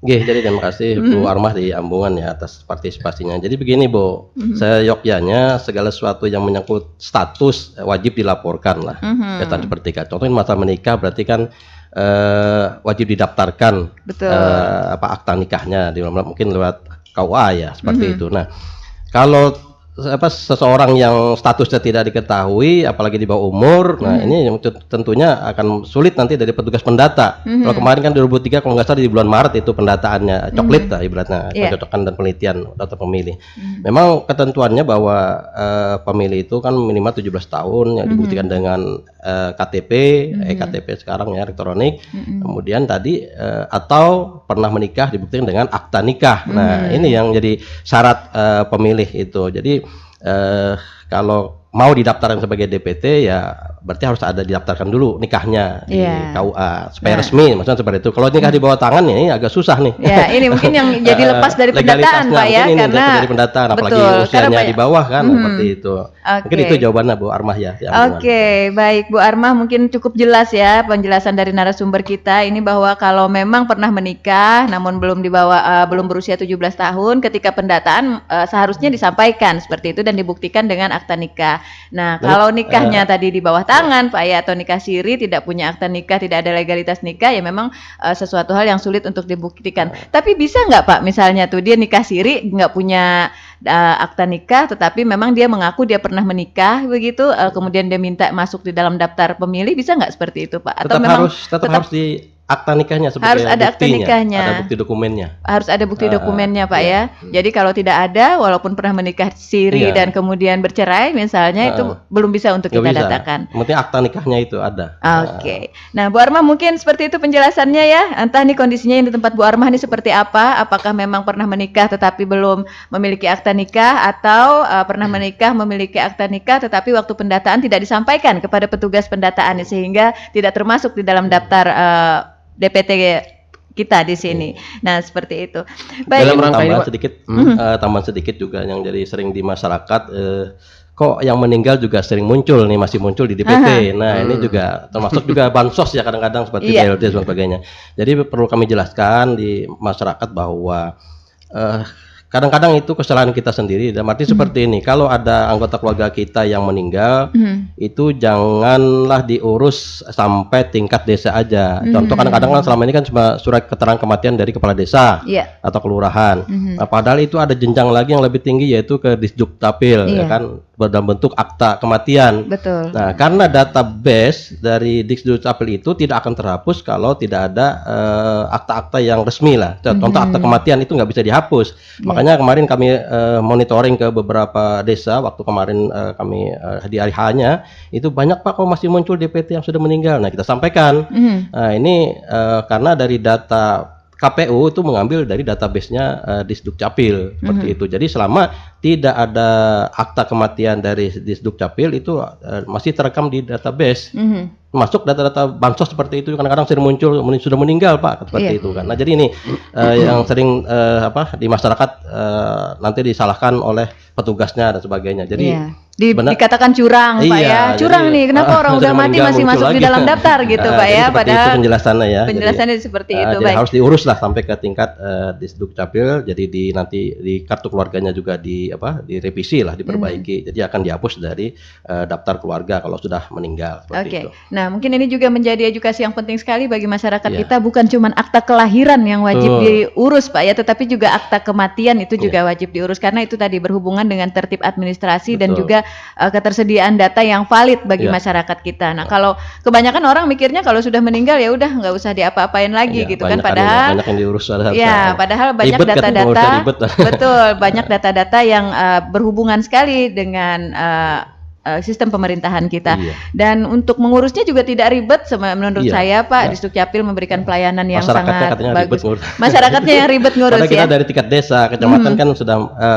Jadi terima kasih Bu Armah di Ambungan ya atas partisipasinya. Jadi begini Bu, seyogyanya segala sesuatu yang menyangkut status wajib dilaporkan lah ke instansi pertikaian. Contohnya masa menikah berarti kan wajib didaftarkan Betul. akta nikahnya, mungkin lewat KUA ya seperti itu. Nah, kalau seseorang yang statusnya tidak diketahui, apalagi di bawah umur, nah ini yang tentunya akan sulit nanti dari petugas pendata. Kalau kemarin kan 2003 kalau nggak salah di bulan Maret itu pendataannya coklit lah ibaratnya, pencocokan dan penelitian data pemilih. Memang ketentuannya bahwa pemilih itu kan minimal 17 tahun yang dibuktikan dengan KTP, eKTP sekarang ya elektronik. Kemudian tadi atau pernah menikah dibuktikan dengan akta nikah. Nah, ini yang jadi syarat pemilih itu. Jadi kalau mau didaftarkan sebagai DPT ya berarti harus ada didaftarkan dulu nikahnya di KUA supaya resmi, maksudnya seperti itu. Kalau nikah di bawah tangan ini agak susah nih. Ya, ini mungkin yang jadi lepas dari pendataan Pak ya, karena dari pendataan apalagi usianya di bawah kan seperti itu. Mungkin itu jawabannya Bu Armah ya. Oke, baik Bu Armah, mungkin cukup jelas ya penjelasan dari narasumber kita ini bahwa kalau memang pernah menikah namun belum berusia 17 tahun ketika pendataan seharusnya disampaikan seperti itu dan dibuktikan dengan akta nikah. Nah, kalau nikahnya tadi di bawah tangan Pak ya atau nikah siri tidak punya akta nikah, tidak ada legalitas nikah ya memang sesuatu hal yang sulit untuk dibuktikan. Tapi bisa nggak Pak misalnya tuh dia nikah siri nggak punya akta nikah tetapi memang dia mengaku dia pernah menikah begitu kemudian dia minta masuk di dalam daftar pemilih, bisa nggak seperti itu Pak? Atau tetap harus di akta nikahnya sebagai harus ada akta nikahnya, ada bukti dokumennya. Harus ada bukti dokumennya Pak ya. Jadi kalau tidak ada, walaupun pernah menikah siri dan kemudian bercerai misalnya itu belum bisa untuk kita datakan. Penting akta nikahnya itu ada. Oke. Nah Bu Armah mungkin seperti itu penjelasannya ya. Entah nih kondisinya yang di tempat Bu Armah ini seperti apa. Apakah memang pernah menikah tetapi belum memiliki akta nikah, atau pernah menikah memiliki akta nikah tetapi waktu pendataan tidak disampaikan kepada petugas pendataan sehingga tidak termasuk di dalam daftar DPT kita di sini. Nah, seperti itu. Baik. Dalam rangka ini tambahan sedikit juga yang jadi sering di masyarakat, kok yang meninggal juga sering muncul nih, masih muncul di DPT. Nah, ini juga termasuk juga bansos ya kadang-kadang seperti BLT dan sebagainya. Jadi perlu kami jelaskan di masyarakat bahwa kadang-kadang itu kesalahan kita sendiri. Dan arti seperti ini, kalau ada anggota keluarga kita yang meninggal, itu janganlah diurus sampai tingkat desa aja. Contoh kadang-kadang kan selama ini kan cuma surat keterangan kematian dari kepala desa atau kelurahan. Nah, padahal itu ada jenjang lagi yang lebih tinggi yaitu ke Disdukcapil, ya kan, dalam bentuk akta kematian. Betul. Nah, karena database dari Disdukcapil itu tidak akan terhapus kalau tidak ada akta-akta yang resmi lah. Contoh akta kematian itu nggak bisa dihapus. Makanya kemarin kami monitoring ke beberapa desa waktu kemarin kami di hari H-nya itu banyak Pak kok masih muncul DPT yang sudah meninggal. Nah, kita sampaikan. Nah, ini karena dari data KPU itu mengambil dari database-nya Disdukcapil seperti itu. Jadi selama tidak ada akta kematian dari Disdukcapil itu masih terekam di database. Masuk data-data bansos seperti itu kadang-kadang sering muncul sudah meninggal Pak seperti itu kan. Nah, jadi ini yang sering di masyarakat nanti disalahkan oleh petugasnya dan sebagainya. Jadi dikatakan curang Pak ya. Curang nih, kenapa orang udah mati masih masuk di dalam daftar gitu Pak ya. Padahal itu penjelasannya ya. Penjelasannya seperti itu. Jadi harus diurus lah sampai ke tingkat Disdukcapil. Jadi nanti di kartu keluarganya juga direvisi lah, diperbaiki. Jadi akan dihapus dari daftar keluarga kalau sudah meninggal seperti itu. Nah, mungkin ini juga menjadi edukasi yang penting sekali bagi masyarakat kita, bukan cuma akta kelahiran yang wajib diurus Pak ya, tetapi juga akta kematian itu juga wajib diurus karena itu tadi berhubungan dengan tertib administrasi dan juga ketersediaan data yang valid bagi masyarakat kita. Nah, kalau kebanyakan orang mikirnya kalau sudah meninggal ya udah nggak usah diapa-apain lagi gitu kan, padahal banyak yang diurus padahal banyak data-data betul, banyak data-data yang berhubungan sekali dengan sistem pemerintahan kita. Dan untuk mengurusnya juga tidak ribet menurut saya Pak. Disdukcapil memberikan pelayanan yang sangat bagus. Masyarakatnya yang ribet ngurus. Karena kita dari tingkat desa, kecamatan kan sudah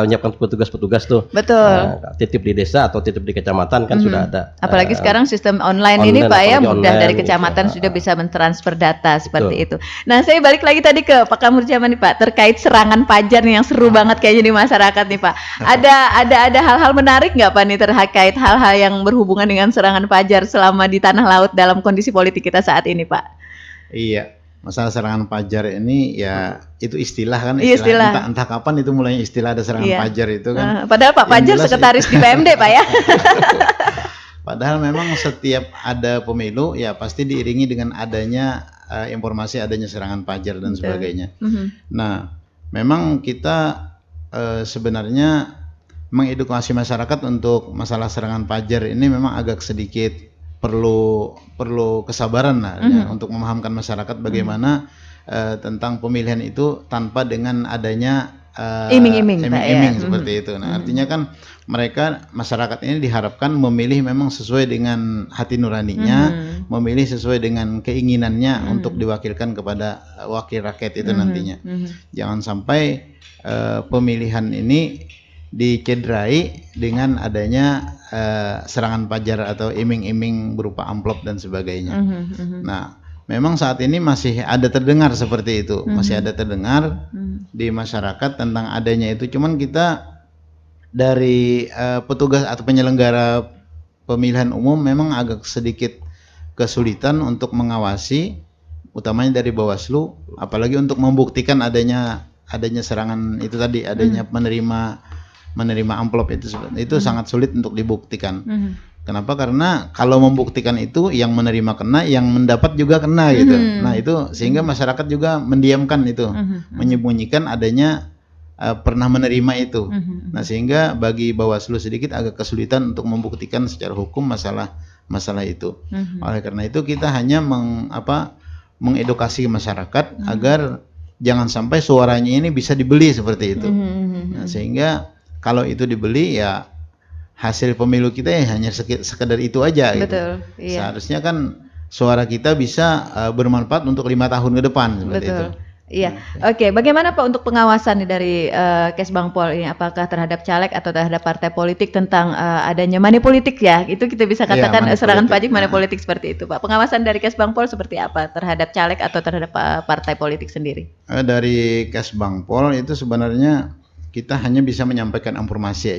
menyiapkan petugas-petugas tuh. Betul. Titip di desa atau titip di kecamatan kan sudah ada. Apalagi sekarang sistem online ini Pak ya, mudah dari kecamatan sudah bisa mentransfer data seperti itu. Nah, saya balik lagi tadi ke Pak Kamurjaman nih Pak, terkait serangan pajar nih yang seru banget kayaknya di masyarakat nih Pak. Ada hal-hal menarik nggak Pak nih terkait hal-hal yang berhubungan dengan serangan pajar selama di tanah laut dalam kondisi politik kita saat ini Pak? Iya, masalah serangan fajar ini ya itu istilah kan, Iya, istilah. entah kapan itu mulai istilah ada serangan Iya. fajar itu kan. Padahal Pak Yang Fajar jelas sekretaris di PMD Pak ya. Padahal memang setiap ada pemilu ya pasti diiringi dengan adanya informasi adanya serangan fajar dan Betul. sebagainya. Nah, memang kita sebenarnya mengedukasi masyarakat untuk masalah serangan fajar ini memang agak sedikit perlu kesabaran lah ya, untuk memahamkan masyarakat bagaimana tentang pemilihan itu tanpa dengan adanya Iming-iming, Pak, ya. seperti itu. Nah, artinya kan masyarakat ini diharapkan memilih memang sesuai dengan hati nuraninya, memilih sesuai dengan keinginannya untuk diwakilkan kepada wakil rakyat itu nantinya. Jangan sampai pemilihan ini dicederai dengan adanya serangan fajar atau iming-iming berupa amplop dan sebagainya. Nah, memang saat ini masih ada terdengar seperti itu, masih ada terdengar di masyarakat tentang adanya itu. Cuman kita dari petugas atau penyelenggara pemilihan umum memang agak sedikit kesulitan untuk mengawasi, utamanya dari Bawaslu, apalagi untuk membuktikan adanya serangan itu tadi, adanya menerima amplop itu sangat sulit untuk dibuktikan. Kenapa? Karena kalau membuktikan itu yang menerima kena, yang mendapat juga kena gitu. Nah, itu sehingga masyarakat juga mendiamkan itu, menyembunyikan adanya pernah menerima itu. Nah, sehingga bagi Bawaslu sedikit agak kesulitan untuk membuktikan secara hukum masalah itu. Oleh karena itu kita hanya mengedukasi masyarakat agar jangan sampai suaranya ini bisa dibeli seperti itu. Nah, sehingga kalau itu dibeli ya hasil pemilu kita ya hanya sekedar itu aja gitu. Betul, iya. Seharusnya kan suara kita bisa bermanfaat untuk 5 tahun ke depan seperti itu. Iya. Oke, bagaimana Pak untuk pengawasan nih dari Kesbangpol ini, apakah terhadap caleg atau terhadap partai politik tentang adanya money politik ya? Itu kita bisa katakan money serangan politik. pajak money politik seperti itu, Pak. Pengawasan dari Kesbangpol seperti apa terhadap caleg atau terhadap partai politik sendiri? Dari Kesbangpol itu sebenarnya kita hanya bisa menyampaikan informasi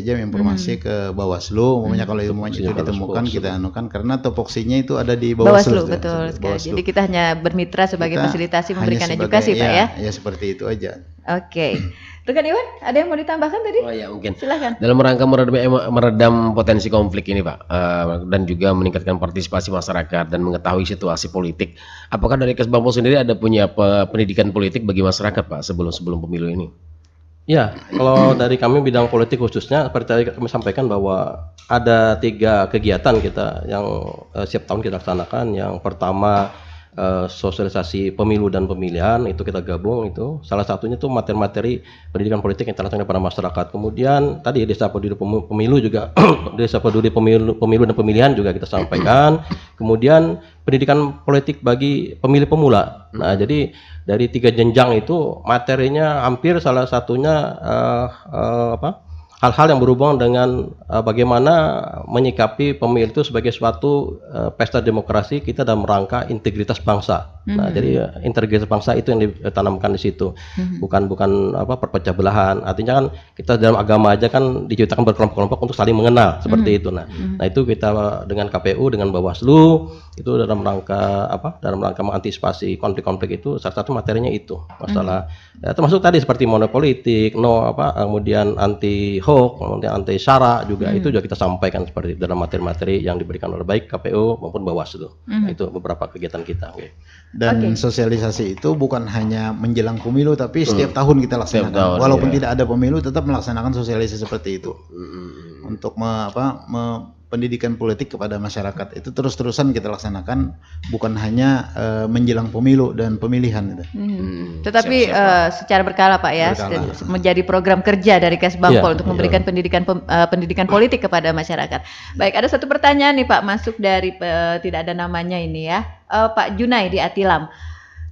ke Bawaslu. Umpamanya kalau ilmunya itu ditemukan kita anukan, karena topoksinya itu ada di Bawaslu. Betul sekali. Bawaslu. Jadi kita hanya bermitra sebagai Kita fasilitasi hanya memberikan sebagai- edukasi, Pak ya. Ya seperti itu aja. Oke. Rekan Iwan, ada yang mau ditambahkan tadi? Oh ya, mungkin. Silahkan. Dalam rangka meredam potensi konflik ini, Pak, dan juga meningkatkan partisipasi masyarakat dan mengetahui situasi politik, apakah dari Kesbangpol sendiri ada punya pendidikan politik bagi masyarakat, Pak, sebelum pemilu ini? Ya, kalau dari kami bidang politik khususnya, seperti tadi kami sampaikan bahwa ada 3 kegiatan kita yang setiap tahun kita laksanakan. Yang pertama sosialisasi pemilu dan pemilihan, itu kita gabung itu. Salah satunya itu materi-materi pendidikan politik yang terlaksana pada masyarakat. Kemudian tadi Desa Peduli Pemilu juga, Desa Peduli Pemilu dan Pemilihan juga kita sampaikan. Kemudian pendidikan politik bagi pemilih pemula. Nah, jadi dari 3 jenjang itu materinya hampir salah satunya hal-hal yang berhubungan dengan bagaimana menyikapi pemilu itu sebagai suatu pesta demokrasi kita dalam rangka integritas bangsa. Nah, jadi integritas bangsa itu yang ditanamkan di situ. Bukan perpecah belahan. Artinya kan kita dalam agama aja kan diciptakan berkelompok-kelompok untuk saling mengenal seperti itu. Nah, itu kita dengan KPU, dengan Bawaslu itu dalam rangka mengantisipasi konflik-konflik itu, salah satu materinya itu masalah termasuk tadi seperti monopolitik, kemudian anti hoax, kemudian anti sara juga itu juga kita sampaikan seperti itu dalam materi-materi yang diberikan oleh baik KPU maupun Bawaslu. Nah, itu beberapa kegiatan kita. Dan sosialisasi itu bukan hanya menjelang pemilu, tapi setiap tahun kita laksanakan. Walaupun tidak ada pemilu, tetap melaksanakan sosialisasi seperti itu. Untuk pendidikan politik kepada masyarakat itu terus-terusan kita laksanakan, bukan hanya menjelang pemilu dan pemilihan itu. Tetapi secara berkala Pak ya, menjadi program kerja dari Kesbangpol untuk memberikan pendidikan politik kepada masyarakat. Baik, ada satu pertanyaan nih Pak, masuk dari tidak ada namanya ini ya, Pak Junai di Atilam.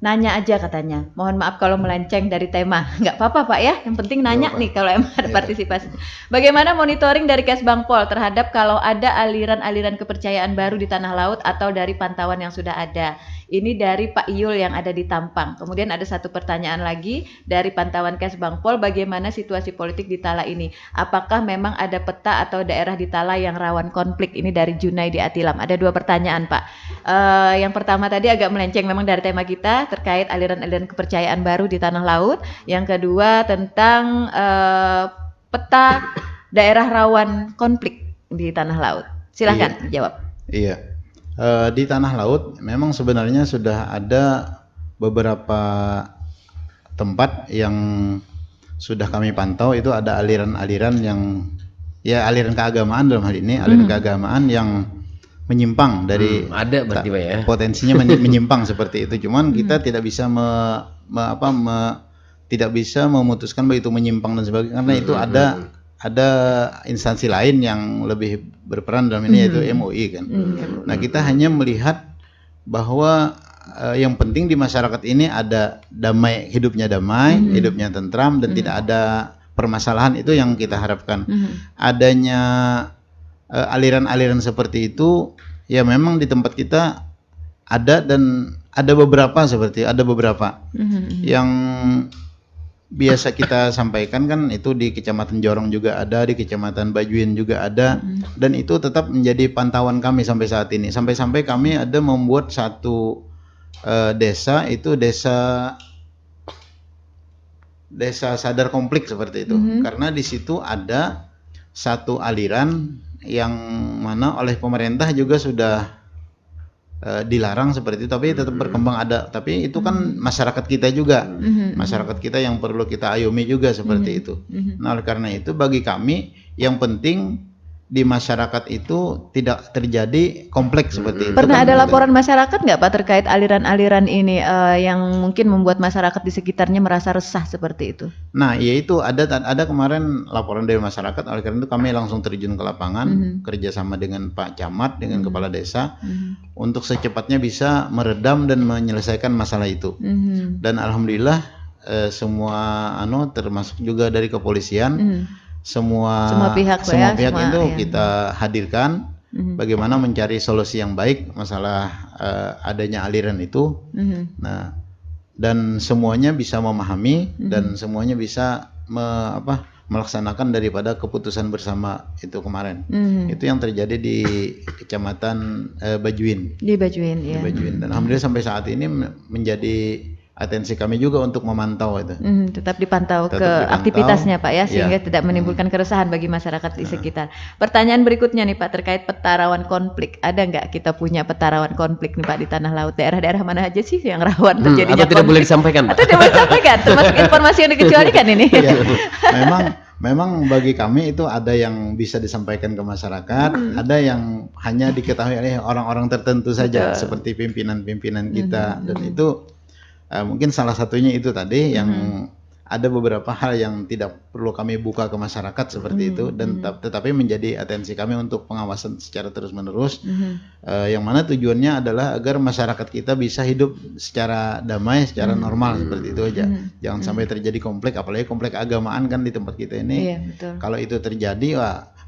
Nanya aja katanya, mohon maaf kalau melenceng dari tema, nggak apa-apa Pak ya, yang penting nanya nih kalau emang ada partisipasi. Bagaimana monitoring dari Kesbangpol terhadap kalau ada aliran-aliran kepercayaan baru di tanah laut atau dari pantauan yang sudah ada? Ini dari Pak Iyul yang ada di Tampang. Kemudian ada satu pertanyaan lagi dari pantauan Kesbangpol, bagaimana situasi politik di Tala ini? Apakah memang ada peta atau daerah di Tala yang rawan konflik? Ini dari Junai di Atilam. Ada 2 pertanyaan Pak. Yang pertama tadi agak melenceng memang dari tema kita. terkait aliran-aliran kepercayaan baru di tanah laut. Yang kedua tentang peta daerah rawan konflik di tanah laut. Silahkan jawab. Iya. Di tanah laut memang sebenarnya sudah ada beberapa tempat yang sudah kami pantau, itu ada aliran-aliran yang ya aliran keagamaan dalam hal ini, aliran keagamaan yang menyimpang dari ada berarti Pak ya. Potensinya menyimpang seperti itu. Cuman kita tidak bisa tidak bisa memutuskan bahwa itu menyimpang dan sebagainya, karena itu ada instansi lain yang lebih berperan dalam ini, yaitu MUI kan. Nah, kita hanya melihat bahwa yang penting di masyarakat ini ada damai, hidupnya tentram dan tidak ada permasalahan. Itu yang kita harapkan. Adanya aliran-aliran seperti itu ya memang di tempat kita ada, dan ada beberapa yang biasa kita sampaikan kan, itu di Kecamatan Jorong juga ada, di Kecamatan Bajuin juga ada, dan itu tetap menjadi pantauan kami sampai saat ini. Sampai-sampai kami ada membuat satu desa, itu desa sadar konflik seperti itu, karena di situ ada satu aliran yang mana oleh pemerintah juga sudah dilarang seperti itu, tapi tetap berkembang ada. Tapi itu kan masyarakat kita juga, masyarakat kita yang perlu kita ayomi juga seperti itu. Nah, oleh karena itu bagi kami yang penting di masyarakat itu tidak terjadi kompleks seperti itu. Pernah ada laporan masyarakat nggak Pak terkait aliran-aliran ini yang mungkin membuat masyarakat di sekitarnya merasa resah seperti itu? Nah, yaitu ada kemarin laporan dari masyarakat. Oleh karena itu kami langsung terjun ke lapangan, kerjasama dengan Pak Camat, dengan Kepala Desa, untuk secepatnya bisa meredam dan menyelesaikan masalah itu. Dan alhamdulillah semua termasuk juga dari kepolisian, semua pihak itu kita hadirkan bagaimana mencari solusi yang baik masalah adanya aliran itu. Nah, dan semuanya bisa memahami dan semuanya bisa melaksanakan daripada keputusan bersama itu kemarin. Itu yang terjadi di Kecamatan Bajuin. Di Bajuin, ya. Di Bajuin. Dan alhamdulillah sampai saat ini menjadi atensi kami juga untuk memantau itu. Tetap dipantau aktivitasnya Pak ya, sehingga tidak menimbulkan keresahan bagi masyarakat di sekitar. Pertanyaan berikutnya nih Pak, terkait peta rawan konflik. Ada nggak kita punya peta rawan konflik nih Pak di tanah laut? Daerah-daerah mana aja sih yang rawan terjadinya atau tidak boleh disampaikan Pak? Atau tidak boleh disampaikan, termasuk informasi yang dikecualikan ini. Ya, memang bagi kami itu ada yang bisa disampaikan ke masyarakat, ada yang hanya diketahui oleh orang-orang tertentu saja, seperti pimpinan-pimpinan kita. Dan itu mungkin salah satunya itu tadi yang ada beberapa hal yang tidak perlu kami buka ke masyarakat seperti itu, dan tetapi menjadi atensi kami untuk pengawasan secara terus-menerus, yang mana tujuannya adalah agar masyarakat kita bisa hidup secara damai, secara normal seperti itu aja. Jangan sampai terjadi konflik, apalagi konflik agamaan kan di tempat kita ini. Kalau itu terjadi,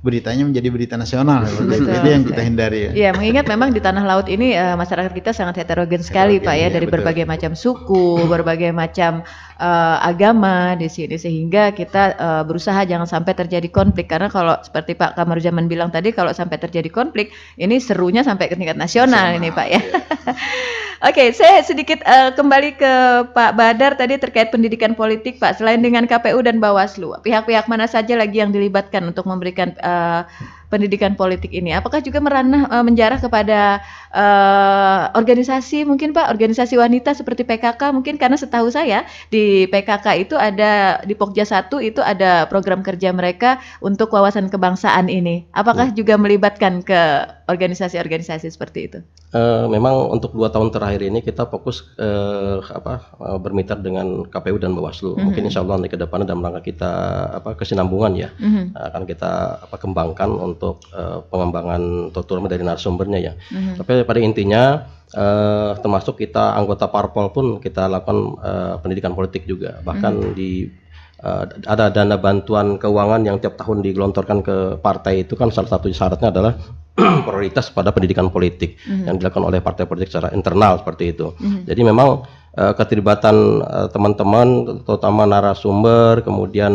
beritanya menjadi berita nasional. Itu yang kita hindari. Ya, mengingat memang di tanah laut ini masyarakat kita sangat heterogen sekali Pak ya, dari berbagai macam suku, berbagai macam agama di sini, sehingga kita berusaha jangan sampai terjadi konflik, karena kalau seperti Pak Kamarudzaman bilang tadi, kalau sampai terjadi konflik ini serunya sampai ke tingkat nasional ini Pak ya. Oke, saya sedikit kembali ke Pak Badar tadi terkait pendidikan politik Pak. Selain dengan KPU dan Bawaslu, pihak-pihak mana saja lagi yang dilibatkan untuk memberikan pendidikan politik ini? Apakah juga menjarah kepada organisasi mungkin Pak, organisasi wanita seperti PKK mungkin, karena setahu saya di PKK itu ada, di Pokja 1 itu ada program kerja mereka untuk wawasan kebangsaan ini. Apakah juga melibatkan ke organisasi-organisasi seperti itu? Memang untuk 2 tahun terakhir ini kita fokus bermitra dengan KPU dan Bawaslu. Mungkin insya Allah nanti ke depannya dalam rangka kita kesinambungan ya, akan kita kembangkan untuk pengembangan terutama dari narasumbernya ya. Tapi pada intinya termasuk kita anggota parpol pun kita lakukan pendidikan politik juga. Bahkan ada dana bantuan keuangan yang tiap tahun digelontorkan ke partai, itu kan salah satu syaratnya adalah prioritas pada pendidikan politik yang dilakukan oleh partai politik secara internal seperti itu. Jadi memang keterlibatan teman-teman, terutama narasumber, kemudian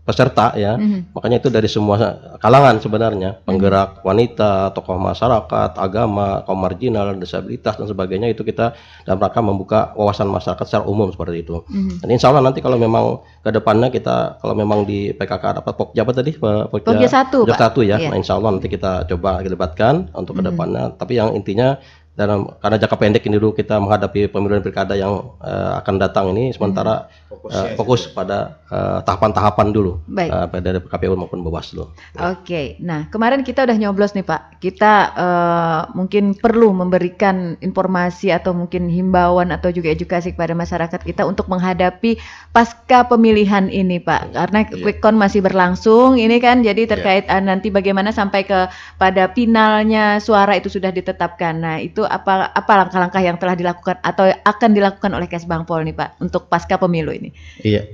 peserta ya. Makanya itu dari semua kalangan sebenarnya, penggerak wanita, tokoh masyarakat, agama, kaum marginal, disabilitas dan sebagainya, itu kita dalam rangka membuka wawasan masyarakat secara umum seperti itu. Dan insya Allah nanti kalau memang ke depannya kita, kalau memang di PKK dapat Pokja apa tadi? Pokja 1, Pak. Satu ya. Iya. Nah, insya Allah nanti kita coba libatkan untuk ke depannya. Tapi yang intinya karena jangka pendek ini dulu kita menghadapi pemilu dan pilkada yang akan datang ini, sementara fokus pada tahapan-tahapan dulu, dari KPU maupun Bawaslu. Oke, nah kemarin kita udah nyoblos nih Pak, kita mungkin perlu memberikan informasi atau mungkin himbauan atau juga edukasi kepada masyarakat kita untuk menghadapi pasca pemilihan ini Pak, karena quick count masih berlangsung ini kan, jadi terkait nanti bagaimana sampai pada finalnya suara itu sudah ditetapkan. Nah itu apa langkah-langkah yang telah dilakukan atau akan dilakukan oleh Kesbangpol nih Pak untuk pasca pemilu ini? Iya,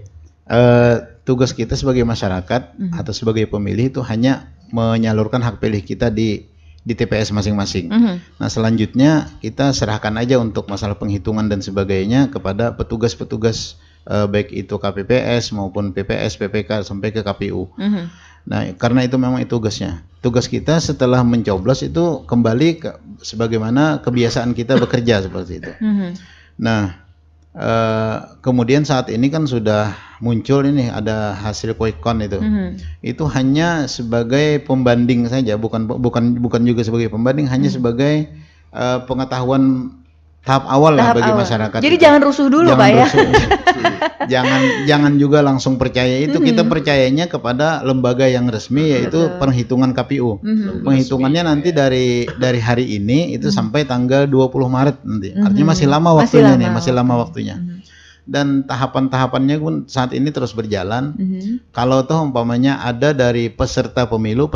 tugas kita sebagai masyarakat atau sebagai pemilih itu hanya menyalurkan hak pilih kita di TPS masing-masing. Nah selanjutnya kita serahkan aja untuk masalah penghitungan dan sebagainya kepada petugas-petugas baik itu KPPS maupun PPS, PPK sampai ke KPU. Nah karena itu memang itu tugasnya. Tugas kita setelah mencoblos itu kembali sebagaimana kebiasaan kita bekerja seperti itu. Nah kemudian saat ini kan sudah muncul ini ada hasil quick count itu hanya sebagai pembanding saja, bukan juga sebagai pembanding, hanya sebagai pengetahuan tahap awal lah bagi masyarakat. Jadi jangan rusuh dulu Pak ya. Jangan juga langsung percaya itu. Kita percayanya kepada lembaga yang resmi, yaitu perhitungan KPU. Penghitungannya nanti dari hari ini itu sampai tanggal 20 Maret nanti. Artinya masih lama waktunya masih lama waktunya. Dan tahapan-tahapannya pun saat ini terus berjalan. Kalau toh umpamanya ada dari peserta pemilu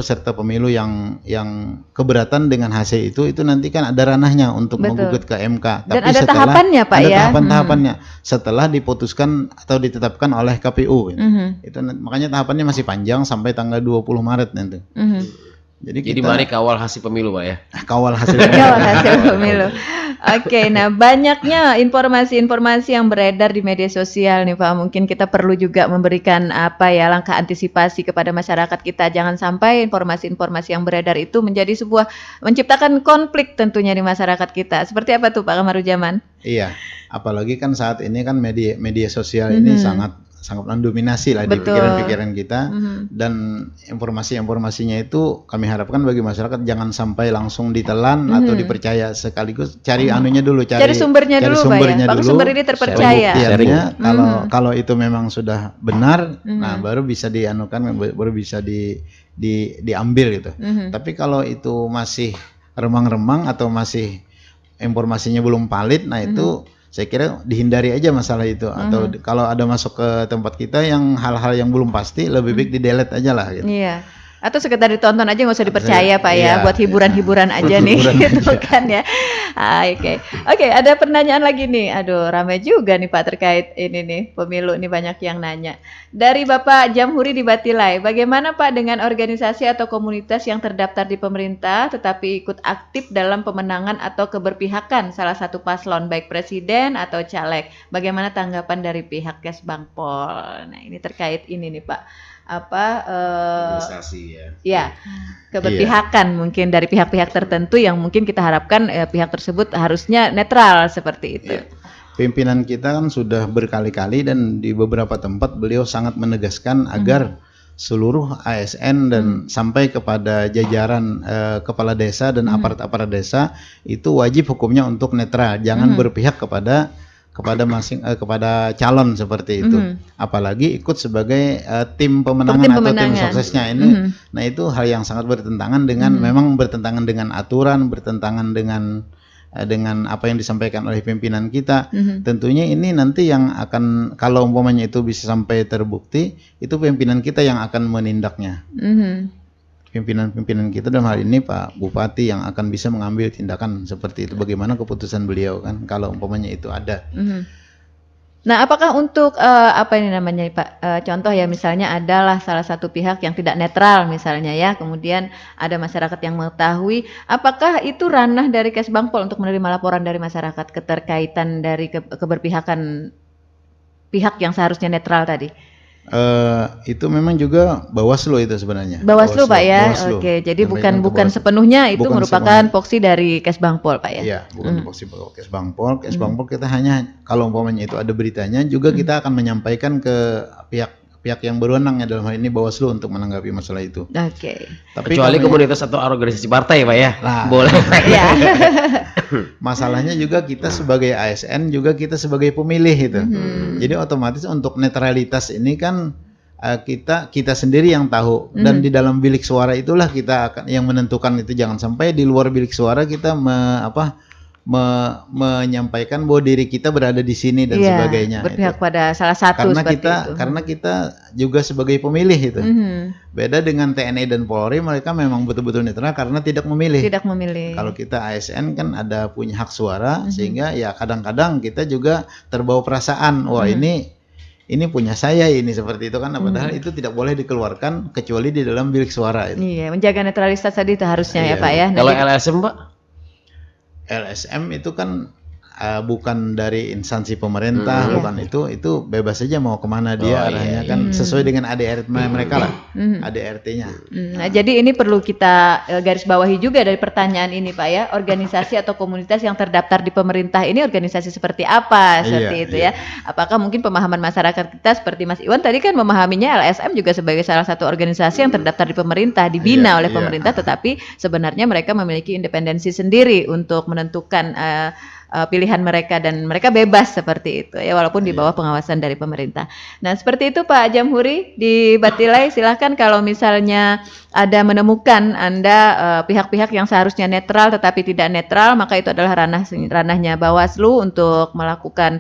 yang keberatan dengan hasil itu nanti kan ada ranahnya untuk menggugat ke MK. Dan ada tahapannya Pak ya. Ada tahapan-tahapannya setelah diputuskan atau ditetapkan oleh KPU. Itu makanya tahapannya masih panjang sampai tanggal 20 Maret nanti. Jadi mari kawal hasil pemilu Pak ya. Kawal hasil pemilu. Oke, nah banyaknya informasi-informasi yang beredar di media sosial nih Pak. Mungkin kita perlu juga memberikan langkah antisipasi kepada masyarakat kita. Jangan sampai informasi-informasi yang beredar itu menjadi menciptakan konflik tentunya di masyarakat kita. Seperti apa tuh Pak Kamaruzaman? Iya, apalagi kan saat ini kan media sosial ini sangat mendominasi lah di pikiran-pikiran kita, dan informasinya itu kami harapkan bagi masyarakat jangan sampai langsung ditelan atau dipercaya sekaligus, cari cari sumbernya dulu Pak ya. Sumber ini terpercaya. Kalau itu memang sudah benar, nah baru bisa baru bisa diambil gitu. Tapi kalau itu masih remang-remang atau masih informasinya belum valid, nah itu saya kira dihindari aja masalah itu. Atau kalau ada masuk ke tempat kita yang hal-hal yang belum pasti, lebih baik di-delete aja lah gitu. Iya. Atau sekedar ditonton aja, nggak usah dipercaya Pak ya, buat hiburan-hiburan aja nih, gitu kan ya. Oke, ada pertanyaan lagi nih. Aduh, ramai juga nih Pak terkait ini nih pemilu nih, banyak yang nanya. Dari Bapak Jamhuri di Batilai, bagaimana Pak dengan organisasi atau komunitas yang terdaftar di pemerintah tetapi ikut aktif dalam pemenangan atau keberpihakan salah satu paslon baik presiden atau caleg? Bagaimana tanggapan dari pihak Kesbangpol? Nah, ini terkait ini nih Pak. Organisasi ya keberpihakan mungkin dari pihak-pihak tertentu yang mungkin kita harapkan pihak tersebut harusnya netral seperti itu. Pimpinan kita kan sudah berkali-kali dan di beberapa tempat beliau sangat menegaskan agar seluruh ASN dan sampai kepada jajaran kepala desa dan aparat-aparat desa itu wajib hukumnya untuk netral, jangan berpihak kepada calon seperti itu, apalagi ikut sebagai tim pemenangan atau tim suksesnya ini. Nah itu hal yang sangat bertentangan dengan memang bertentangan dengan aturan, bertentangan dengan apa yang disampaikan oleh pimpinan kita. Tentunya ini nanti yang akan, kalau umpamanya itu bisa sampai terbukti, itu pimpinan kita yang akan menindaknya. Pimpinan kita dalam hal ini Pak Bupati yang akan bisa mengambil tindakan seperti itu. Bagaimana keputusan beliau kan kalau umpamanya itu ada. Nah, apakah untuk apa ini namanya Pak? Contoh ya misalnya adalah salah satu pihak yang tidak netral misalnya ya, kemudian ada masyarakat yang mengetahui, apakah itu ranah dari Kesbangpol untuk menerima laporan dari masyarakat keterkaitan dari keberpihakan pihak yang seharusnya netral tadi? Itu memang juga Bawaslu itu sebenarnya. Bawaslu Pak ya. Bawaslu. Oke, jadi Sampaikan ke bukan Bawaslu. sepenuhnya itu Bukan merupakan sepenuhnya. voksi dari Kesbangpol Pak ya. Iya, bukan tupoksi Kesbangpol. Kesbangpol kita hanya kalau umpamanya itu ada beritanya juga kita akan menyampaikan ke pihak yang berwenang ya, dalam hal ini Bawaslu untuk menanggapi masalah itu. Oke. Tapi Kecuali kami- komunitas atau organisasi partai Pak ya. Nah. Boleh. Ya. masalahnya juga kita sebagai ASN juga kita sebagai pemilih itu. Jadi otomatis untuk netralitas ini kan kita sendiri yang tahu, dan di dalam bilik suara itulah kita akan yang menentukan itu. Jangan sampai di luar bilik suara kita menyampaikan bahwa diri kita berada di sini dan Iya, sebagainya. berpihak Itu. pada salah satu Karena kita juga sebagai pemilih itu. Mhm. Beda dengan TNI dan Polri, mereka memang betul-betul netral karena tidak memilih. Tidak memilih. Kalau kita ASN kan ada punya hak suara, sehingga ya kadang-kadang kita juga terbawa perasaan, wah ini punya saya ini, seperti itu kan. Padahal itu tidak boleh dikeluarkan kecuali di dalam bilik suara itu. Iya, menjaga netralitas tadi itu harusnya ya Iya, Pak ya. Nah, Kalau jadi- LSM Pak? LSM itu kan bukan dari instansi pemerintah, bukan itu bebas saja mau kemana dia arahnya kan sesuai dengan ADRT mereka lah, ADRT-nya. Nah, jadi ini perlu kita garis bawahi juga dari pertanyaan ini Pak ya, organisasi atau komunitas yang terdaftar di pemerintah ini organisasi seperti apa, seperti Iya, itu ya. Apakah mungkin pemahaman masyarakat kita seperti Mas Iwan tadi kan memahaminya LSM juga sebagai salah satu organisasi yang terdaftar di pemerintah, dibina oleh pemerintah, tetapi sebenarnya mereka memiliki independensi sendiri untuk menentukan pilihan mereka, dan mereka bebas seperti itu ya, walaupun di bawah pengawasan dari pemerintah. Nah, seperti itu Pak Jamhuri di Batilai, silahkan kalau misalnya ada menemukan Anda pihak-pihak yang seharusnya netral tetapi tidak netral, maka itu adalah ranahnya Bawaslu untuk melakukan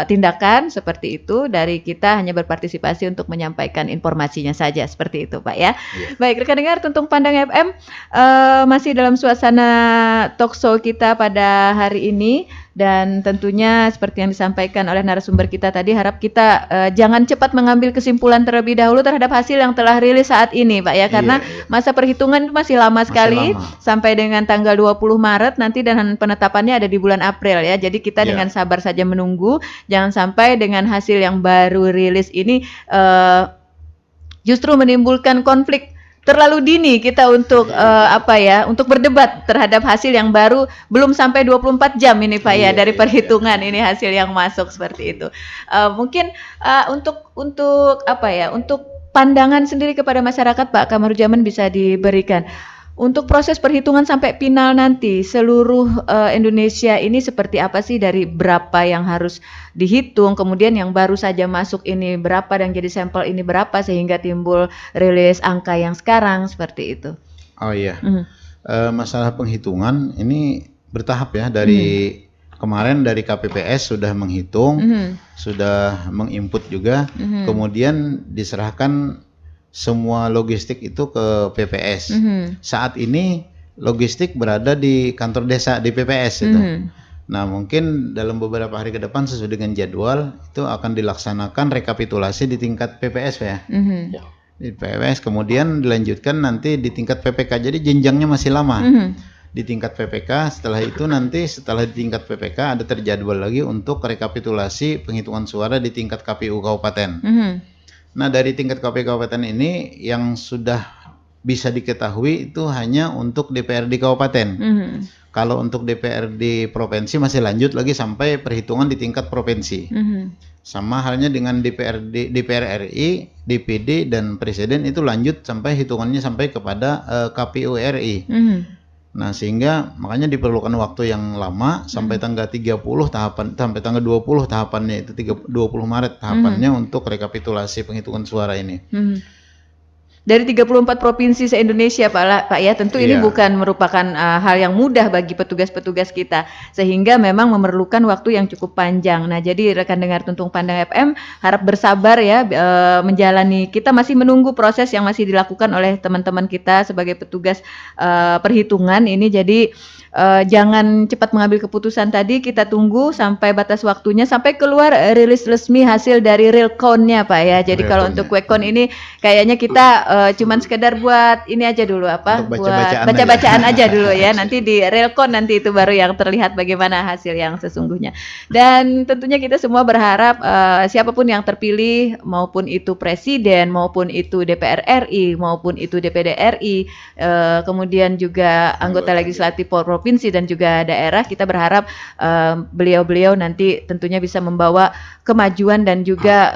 tindakan seperti itu. Dari kita hanya berpartisipasi untuk menyampaikan informasinya saja, seperti itu Pak ya. Baik, rekan dengar Tuntung Pandang FM, masih dalam suasana talkshow kita pada hari ini, dan tentunya seperti yang disampaikan oleh narasumber kita tadi, harap kita jangan cepat mengambil kesimpulan terlebih dahulu terhadap hasil yang telah rilis saat ini Pak ya, karena masa perhitungan itu masih lama sekali, sampai dengan tanggal 20 Maret nanti, dan penetapannya ada di bulan April ya. Jadi kita dengan sabar saja menunggu, jangan sampai dengan hasil yang baru rilis ini justru menimbulkan konflik terlalu dini kita untuk untuk berdebat terhadap hasil yang baru, belum sampai 24 jam ini Pak ya dari perhitungan ini hasil yang masuk, seperti itu. Mungkin untuk pandangan sendiri kepada masyarakat Pak Kamarudzaman bisa diberikan. Untuk proses perhitungan sampai final nanti seluruh Indonesia ini seperti apa sih, dari berapa yang harus dihitung, kemudian yang baru saja masuk ini berapa, dan jadi sampel ini berapa sehingga timbul rilis angka yang sekarang, seperti itu. Oh iya, masalah penghitungan ini bertahap ya, dari kemarin dari KPPS sudah menghitung, sudah menginput juga, kemudian diserahkan semua logistik itu ke PPS. Saat ini logistik berada di kantor desa di PPS itu. Nah, mungkin dalam beberapa hari ke depan sesuai dengan jadwal itu akan dilaksanakan rekapitulasi di tingkat PPS ya. Di PPS, kemudian dilanjutkan nanti di tingkat PPK. Jadi jenjangnya masih lama. Di tingkat PPK, setelah itu nanti setelah di tingkat PPK ada terjadwal lagi untuk rekapitulasi penghitungan suara di tingkat KPU kabupaten. Nah, dari tingkat KPU kabupaten ini yang sudah bisa diketahui itu hanya untuk DPRD kabupaten. Kalau untuk DPRD provinsi masih lanjut lagi sampai perhitungan di tingkat provinsi. Sama halnya dengan DPR RI, DPD dan Presiden itu lanjut sampai hitungannya sampai kepada KPU RI. Nah, sehingga makanya diperlukan waktu yang lama sampai tanggal 30 tahapan, sampai tanggal 20 tahapannya itu 20 Maret tahapannya untuk rekapitulasi penghitungan suara ini. Dari 34 provinsi se-Indonesia Pak ya, tentu ini Iya. bukan merupakan hal yang mudah bagi petugas-petugas kita, sehingga memang memerlukan waktu yang cukup panjang. Nah, jadi rekan dengar Tuntung Pandang FM harap bersabar ya, menjalani, kita masih menunggu proses yang masih dilakukan oleh teman-teman kita sebagai petugas perhitungan ini. Jadi jangan cepat mengambil keputusan tadi, kita tunggu sampai batas waktunya, sampai keluar rilis resmi hasil dari real count-nya Pak ya. Jadi Real kalau count-nya. untuk quick count ini kayaknya kita cuman sekedar buat ini aja dulu apa, Untuk buat baca-bacaan baca-bacaan aja dulu ya. Nanti di real count nanti itu baru yang terlihat bagaimana hasil yang sesungguhnya. Dan tentunya kita semua berharap siapapun yang terpilih, maupun itu presiden, maupun itu DPR RI, maupun itu DPD RI, kemudian juga anggota legislatif provinsi dan juga daerah, kita berharap beliau-beliau nanti tentunya bisa membawa kemajuan dan juga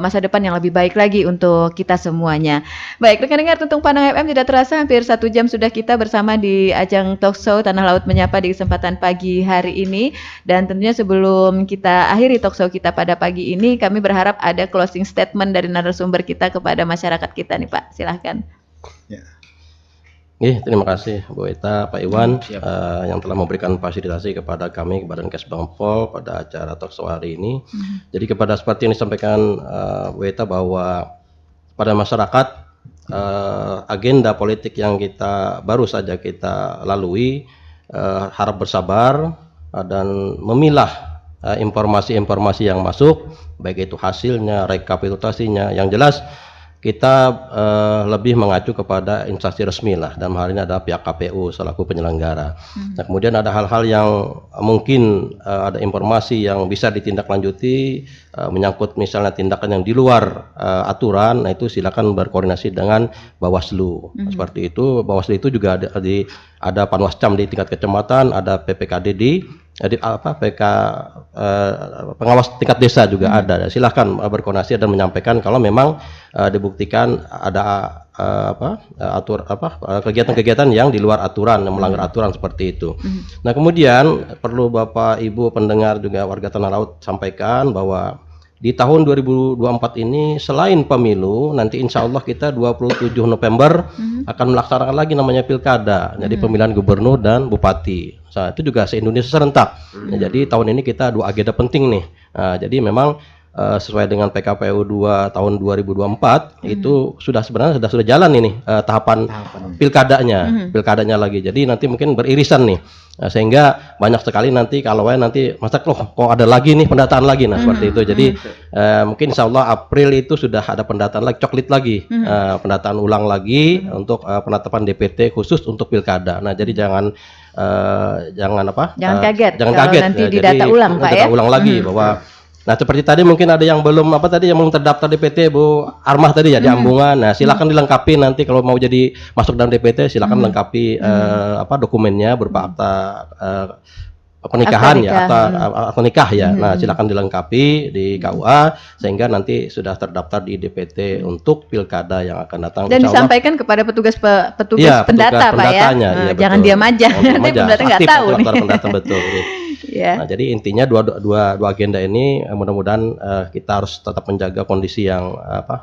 masa depan yang lebih baik lagi untuk kita semuanya. Baik, rekan dengar Tuntung Pandang FM, tidak terasa hampir 1 jam sudah kita bersama di ajang talk show Tanah Laut Menyapa di kesempatan pagi hari ini. Dan tentunya sebelum kita akhiri talk show kita pada pagi ini, kami berharap ada closing statement dari narasumber kita kepada masyarakat kita nih Pak, silahkan. Ya. Terima kasih Bu Eta, Pak Iwan Siap. yang telah memberikan fasilitasi kepada kami, kepada Kesbangpol pada acara talk show hari ini. Jadi kepada seperti yang disampaikan Bu Eta bahwa pada masyarakat agenda politik yang baru saja kita lalui, harap bersabar dan memilah informasi-informasi yang masuk, baik itu hasilnya, rekapitulasinya. Yang jelas kita lebih mengacu kepada instansi resmi lah, dalam hal ini adalah pihak KPU selaku penyelenggara. Nah, kemudian ada hal-hal yang mungkin ada informasi yang bisa ditindaklanjuti, menyangkut misalnya tindakan yang di luar aturan, nah itu silakan berkoordinasi dengan Bawaslu. Seperti itu. Bawaslu itu juga ada Panwascam di tingkat kecamatan, ada PPKD pengawas tingkat desa juga ada. Silahkan berkoordinasi dan menyampaikan kalau memang dibuktikan ada kegiatan-kegiatan yang di luar aturan, yang melanggar aturan seperti itu. Nah, kemudian perlu Bapak Ibu pendengar juga warga Tanah Laut sampaikan bahwa di tahun 2024 ini selain pemilu, nanti insya Allah kita 27 November akan melaksanakan lagi namanya pilkada, jadi pemilihan gubernur dan bupati. Nah, itu juga se-Indonesia serentak. Nah, jadi tahun ini kita dua agenda penting nih. Nah, jadi memang sesuai dengan PKPU 2 tahun 2024 itu sebenarnya sudah jalan ini tahapan pilkadanya lagi. Jadi nanti mungkin beririsan nih. Nah, sehingga banyak sekali nanti kalau nanti masa kok ada lagi nih pendataan lagi, nah seperti itu. Jadi mungkin insya Allah April itu sudah ada pendataan lagi, coklit lagi, pendataan ulang lagi untuk penetapan DPT khusus untuk pilkada. Nah, jadi jangan kaget jangan kalau kaget nanti ya. didata Jadi, ulang Pak ya. data ulang lagi bahwa nah seperti tadi mungkin ada yang belum terdaftar DPT Bu Armah tadi ya di Ambungan. Nah, silakan dilengkapi nanti kalau mau jadi masuk dalam DPT, silakan lengkapi dokumennya berupa akta pernikahan ya, akta nikah ya. Nah, silakan dilengkapi di KUA sehingga nanti sudah terdaftar di DPT untuk pilkada yang akan datang. Dan disampaikan kepada petugas ya, pendata Pak ya. Ya, jangan diam aja. Nanti pendata nggak tahu nih. Pendata betul. Yeah. Nah, jadi intinya dua agenda ini mudah-mudahan kita harus tetap menjaga kondisi yang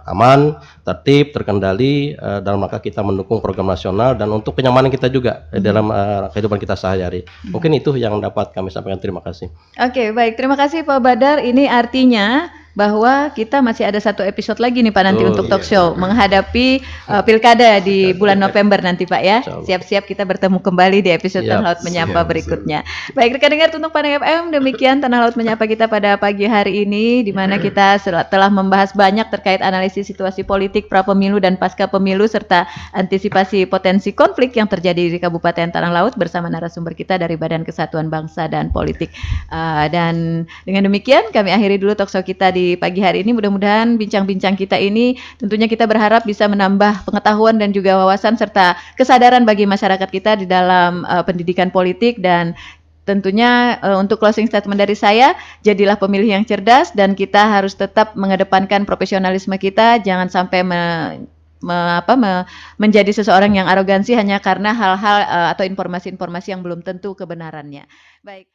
aman, tertib, terkendali dalam rangka kita mendukung program nasional dan untuk kenyamanan kita juga dalam kehidupan kita sehari-hari. Mungkin itu yang dapat kami sampaikan. Terima kasih. Oke, baik. Terima kasih Pak Badar. Ini artinya bahwa kita masih ada 1 episode lagi nih Pak nanti untuk talk show menghadapi pilkada di bulan November nanti Pak ya. Siap-siap kita bertemu kembali di episode Tanah Laut Menyapa berikutnya. Baik, rekan dengar Tuntung Pandang FM, demikian Tanah Laut Menyapa kita pada pagi hari ini, di mana kita telah membahas banyak terkait analisis situasi politik pra pemilu dan pasca pemilu serta antisipasi potensi konflik yang terjadi di Kabupaten Tanah Laut bersama narasumber kita dari Badan Kesatuan Bangsa dan Politik. Dan dengan demikian kami akhiri dulu talk show kita di pagi hari ini. Mudah-mudahan bincang-bincang kita ini tentunya kita berharap bisa menambah pengetahuan dan juga wawasan serta kesadaran bagi masyarakat kita di dalam pendidikan politik. Dan tentunya untuk closing statement dari saya, jadilah pemilih yang cerdas dan kita harus tetap mengedepankan profesionalisme kita, jangan sampai menjadi seseorang yang arogansi hanya karena hal-hal atau informasi-informasi yang belum tentu kebenarannya. Baik.